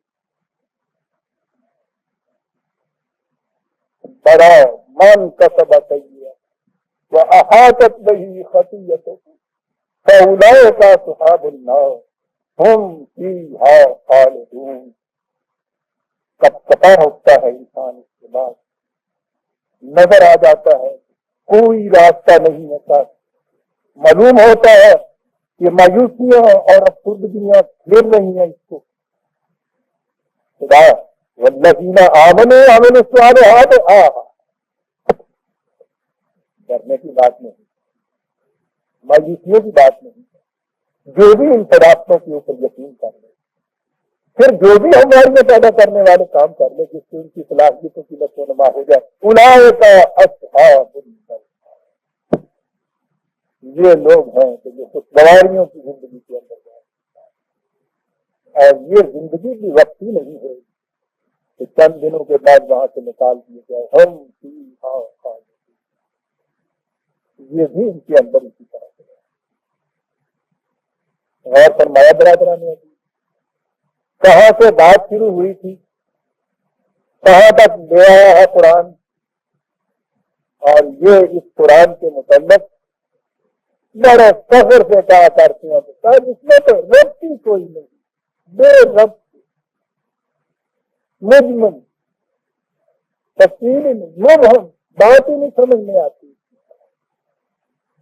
بڑھاؤ من کا سبا چاہیے. وہ احاطت نہیں خطیت فاولئک اصحاب النار ہم فیہا خالدون. کب پتہ ہوتا ہے انسان اس کے بعد نظر آ جاتا ہے کوئی راستہ نہیں ہوتا. معلوم ہوتا ہے یہ مایوسیاں اور افسردگیاں گھیر رہی ہیں اس کو. خدا والذین آمنوا وعملوا الصالحات ڈرنے کی بات نہیں، مایوسیوں کی بات نہیں. جو بھی ان صداقتوں کے اوپر یقین کر لے، پھر جو بھی ہمارے میں پیدا کرنے والے کام کر لے جس سے ان کی صلاحیتوں کی نشو و نما ہو جائے. اولئک اصحاب النار. یہ لوگ ہیں کہ جو خوشگواریوں کی زندگی کے اندر جائیں. اور یہ زندگی بھی وقتی نہیں ہے کہ چند دنوں کے بعد وہاں سے نکال دیے جائے. ہم فیہا خالدون. یہ بھی ان کے اندر اسی طرح سے غور فرمایا برادران نے. کہاں سے بات شروع ہوئی تھی، کہاں تک لے آیا ہے قرآن. اور یہ اس قرآن کے متعلق بڑے فخر سے کہا کرتے ہیں کہ اس میں تو ربط ہی کوئی نہیں، بے ربط مجمل تفصیل ہی نہیں، مبہم بات ہی نہیں سمجھ میں آتی.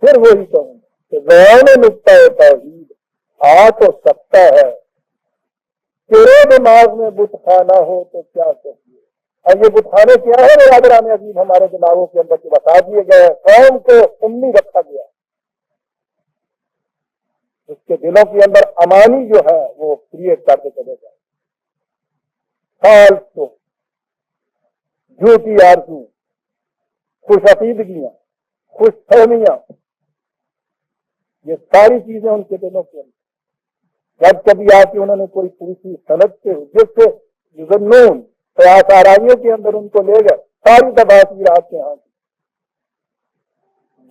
پھر وہی کہوں کہ بیان نقطہ توحید آ تو سکتا ہے. تیرے دماغ میں بت خانہ ہو تو کیا چاہیے. اور یہ بت خانے کیا ہے برادران عزیز ہمارے دماغوں کے اندر بتا دیے گئے. قوم کو امی رکھا گیا، اس کے دلوں کے اندر امانی جو ہے وہ کریٹ کر کے چلے جائے. فالتو جھوٹی آرزو، خوش عقیدگیاں، خوش فہمیاں، یہ ساری چیزیں ان کے دلوں کے اندر. جب کبھی آ کے انہوں نے کوئی پوچھی صنعت سے جس سے یظنون قیاس آرائیوں کے اندر ان کو لے گئے. ساری تباہی آپ کے یہاں کی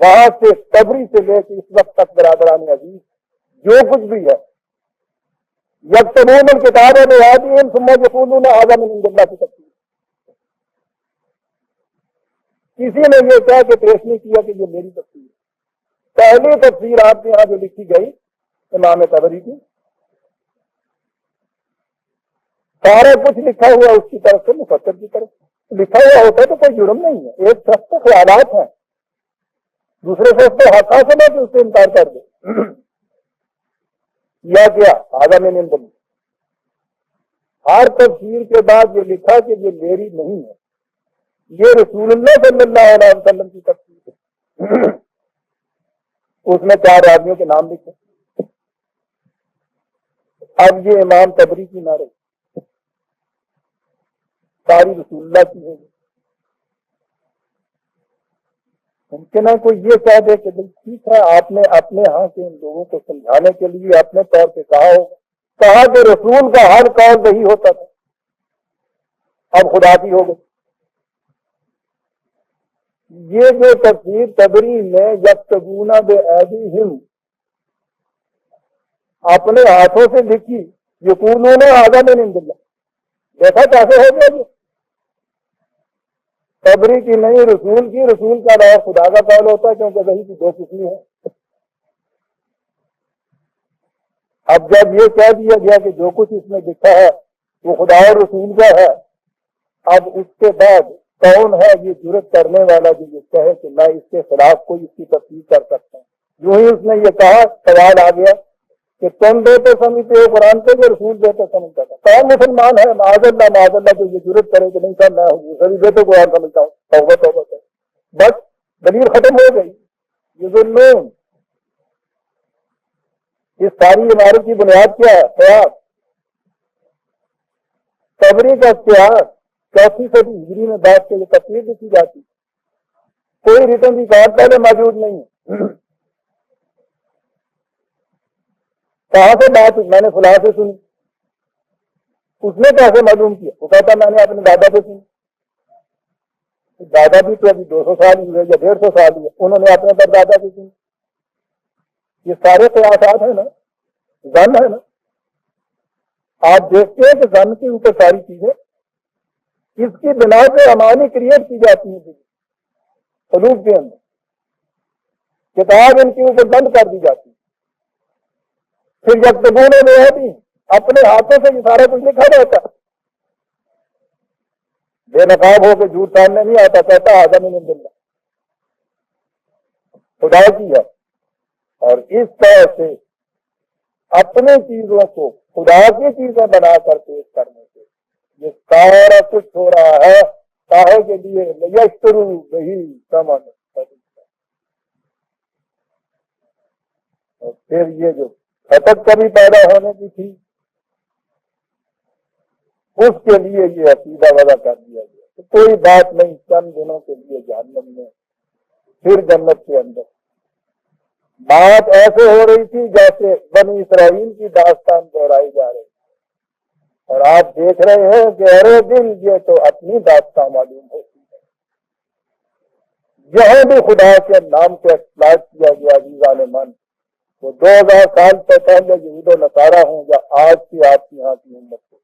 وہاں سے قبری سے لے کے اس وقت تک برادران عزیز جو کچھ بھی ہے یکتبون الکتاب بأیدیہم ثم یقولون ھذا من عند اللہ کی تفسیر. کسی نے یہ کہا کہ پیش نہیں کیا کہ یہ میری تفسیر ہے. پہلی تفسیر آپ کے یہاں جو لکھی گئی امام طبری کی، سارا کچھ لکھا ہوا اس کی طرف سے مفسر کی طرف لکھا ہوا ہوتا تو کوئی جرم نہیں ہے. ایک شخص کے خیالات ہیں، دوسرے شخص کو حق حاصل ہے کہ اس سے انکار کر دے. یا کیا ھذا من عند اللہ. ہر تفسیر کے بعد یہ لکھا کہ یہ میری نہیں ہے، یہ رسول اللہ صلی اللہ علیہ وسلم کی تفسیر ہے. اس میں 4 آدمیوں کے نام لکھے. اب یہ امام طبری کی نہ رہی، ساری رسول اللہ کی ہوگی. ممکن ہے کوئی یہ کہہ دے کہ بھائی ٹھیک ہے، آپ نے اپنے ہاں کے ان لوگوں کو سمجھانے کے لیے اپنے طور پہ کہا ہوگا، کہا کہ رسول کا ہر قول وہی ہوتا تھا، اب خدا کی ہو گئی۔ یہ جو تفسیر تبری میں یکتبون بایدیہم اپنے ہاتھوں سے لکھی، یقولون ھذا من عند اللہ، دیکھا کیسے ہو گیا؟ یہ تبری کی نہیں، رسول کی، رسول کا نام خدا کا قول ہوتا ہے، کیونکہ وہی کی دو قسمیں ہیں۔ اب جب یہ کہہ دیا گیا کہ جو کچھ اس میں لکھا ہے وہ خدا اور رسول کا ہے، اب اس کے بعد کون ہے یہ جرت کرنے والا جو یہ کہے کہ میں اس کے خلاف کوئی اس کی تفسیر کر سکتا ہوں؟ یوں ہی اس نے یہ کہا، سوال آ گیا کہ تم دے تو سمجھتے ہو قرآن سے، کہ رسول دے تو سمجھتا تھا؟ کون مسلمان ہے معاذ اللہ جو یہ جرت کرے کہ نہیں سر میں سبھی دے تو قرآن سمجھتا ہوں؟ توبہ توبہ توبہ، بس دلیل ختم ہو گئی۔ یہ ظلم، اس ساری عمارت کی بنیاد کیا ہے؟ قیاس۔ تبری کا قیاس 4 ہجری میں بیٹھ کے یہ تفسیر لکھی جاتی، کوئی ریٹن ریکارڈ پہلے موجود نہیں ہے۔ کہاں سے بات میں نے فلاں سے سنی، اس نے کیسے معلوم کیا؟ وہ کہتا میں نے اپنے دادا سے سنی، دادا بھی تو ابھی 200 سال ہوئے یا 150 سال ہوئے، انہوں نے اپنے پر دادا سے سنی۔ یہ سارے قیاسات ہیں نا، زن ہے نا۔ آپ دیکھتے ہیں کہ زن کے اوپر ساری چیزیں اس کی بنا پہ امانی کریٹ کی جاتی ہیں، قلوب کے اندر کتاب ان کے اوپر بند کر دی جاتی ہے۔ پھر جب تبونے میں ہے بھی اپنے ہاتھوں سے یہ سارا کچھ لکھا جاتا، بے نقاب ہو کے جھوٹ سامنے نہیں آتا، کہتا آدم من اللہ خدا کی ہے۔ اور اس طرح سے اپنے چیزوں کو خدا کی چیزیں بنا کر پیش کرنے سے یہ سارا کچھ ہو رہا ہے کاہے کے لیے؟ لیشتروا بہ ثمنا قلیلا۔ اور پھر یہ جو خطب کبھی پیدا ہونے کی تھی اس کے لیے یہ عقیدہ وضع کر دیا گیا کہ کوئی بات نہیں، چند دنوں کے لیے جہنم میں، پھر جنت کے اندر۔ بات ایسے ہو رہی تھی جیسے بنی اسرائیل کی داستان دہرائی جا رہی، اور آپ دیکھ رہے ہیں کہ ارے دن یہ تو اپنی داستان معلوم ہوتی ہے۔ جہاں بھی خدا کے نام کو اطلاق کیا گیا عزیزان من، وہ 2000 سال سے پہلے یہود و نصارہ ہوں یا آج کی آپ کی یہاں کی امت ہو،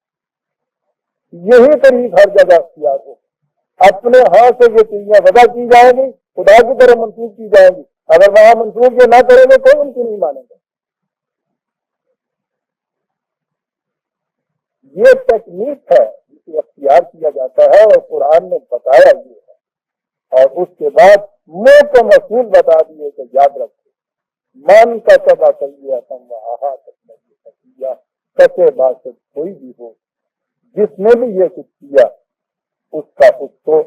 یہی طریق ہر جگہ اختیار ہو۔ اپنے ہاتھ سے یہ چیزیں وضع کی جائیں گی، خدا کی طرف منسوخ کی جائیں گی، اگر وہاں منسوخ یہ نہ کریں گے کوئی ان کی نہیں مانیں گے۔ یہ ٹیکنیک ہے جسے اختیار کیا جاتا ہے، اور قرآن نے بتایا یہ ہے، اور اس کے بعد منہ کو اصول بتا دیے کہ یاد رکھو من کا سبا سیئۃ وأحاطت بہ خطیئۃ، کسے بات کوئی بھی ہو جس نے بھی یہ کچھ کیا اس کو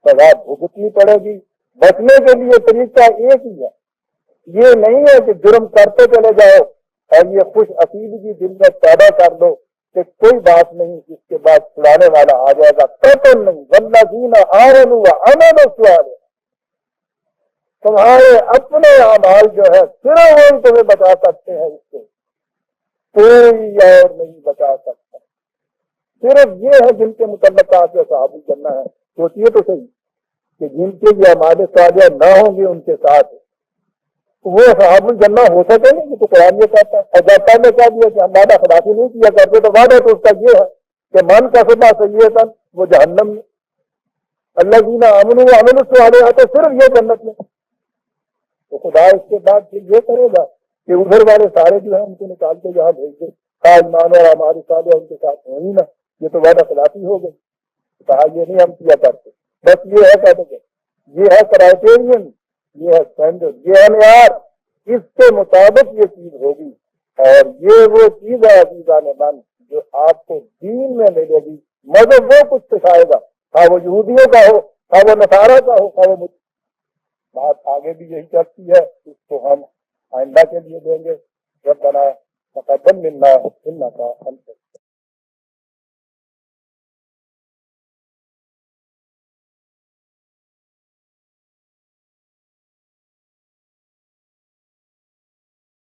سزا بھگتنی پڑے گی۔ بچنے کے لیے طریقہ ایک ہی ہے، یہ نہیں ہے کہ جرم کرتے چلے جاؤ اور یہ خوش عقیدگی دل میں پیدا کر دو کہ کوئی بات نہیں، جس کے بعد چھڑانے والا آ جائے گا، قتل نہیں۔ والذین آمنوا وعملوا الصالحات، تمہارے اپنے اعمال جو ہے صرف وہی تمہیں بچا سکتے ہیں، اس سے کوئی اور نہیں بچا سکتا۔ صرف یہ ہے جن کے متعلق آپ کے صحابہ کرنا ہے۔ سوچیے تو صحیح کہ جن کے یہ اعمال صالحہ نہ ہوں گے ان کے ساتھ وہ صحاب الجنہ ہو سکے نہیں، یہ تو قرآن یہ کہتا ہے۔ اور جب پہلے کہہ دیا کہ ہم وعدہ خلافی نہیں کیا کرتے، تو وعدہ تو اس کا یہ ہے کہ من کا سبا سیئۃ وہ جہنم میں، الذین آمنوا وعملوا الصالحات صرف یہ جنت میں۔ تو خدا اس کے بعد پھر یہ کرے گا کہ ادھر والے سارے جو ہیں ان کو نکال کے یہاں بھیج دے، ایمان اور ہمارے صالح ان کے ساتھ ہوں ہی نہ، یہ تو وعدہ خلافی ہو گئی۔ کہا یہ نہیں ہم کیا کرتے، بس یہ ہے کہتے ہیں یہ ہے کرائٹیرین، یہ ہے اسٹینڈرڈ، یہ ہے معیار، اس کے مطابق یہ چیز ہوگی۔ اور یہ وہ چیز ہے عزیزان من جو آپ کو دین میں ملے گی، مذہب وہ کچھ سکھائے گا، خواہ وہ یہودیوں کا ہو، خواہ وہ نصارہ کا ہو، خواہ وہ بات آگے بھی یہی چلتی ہے، اس کو ہم آئندہ کے لیے دیں گے۔ ربنا تقبل منا انک انت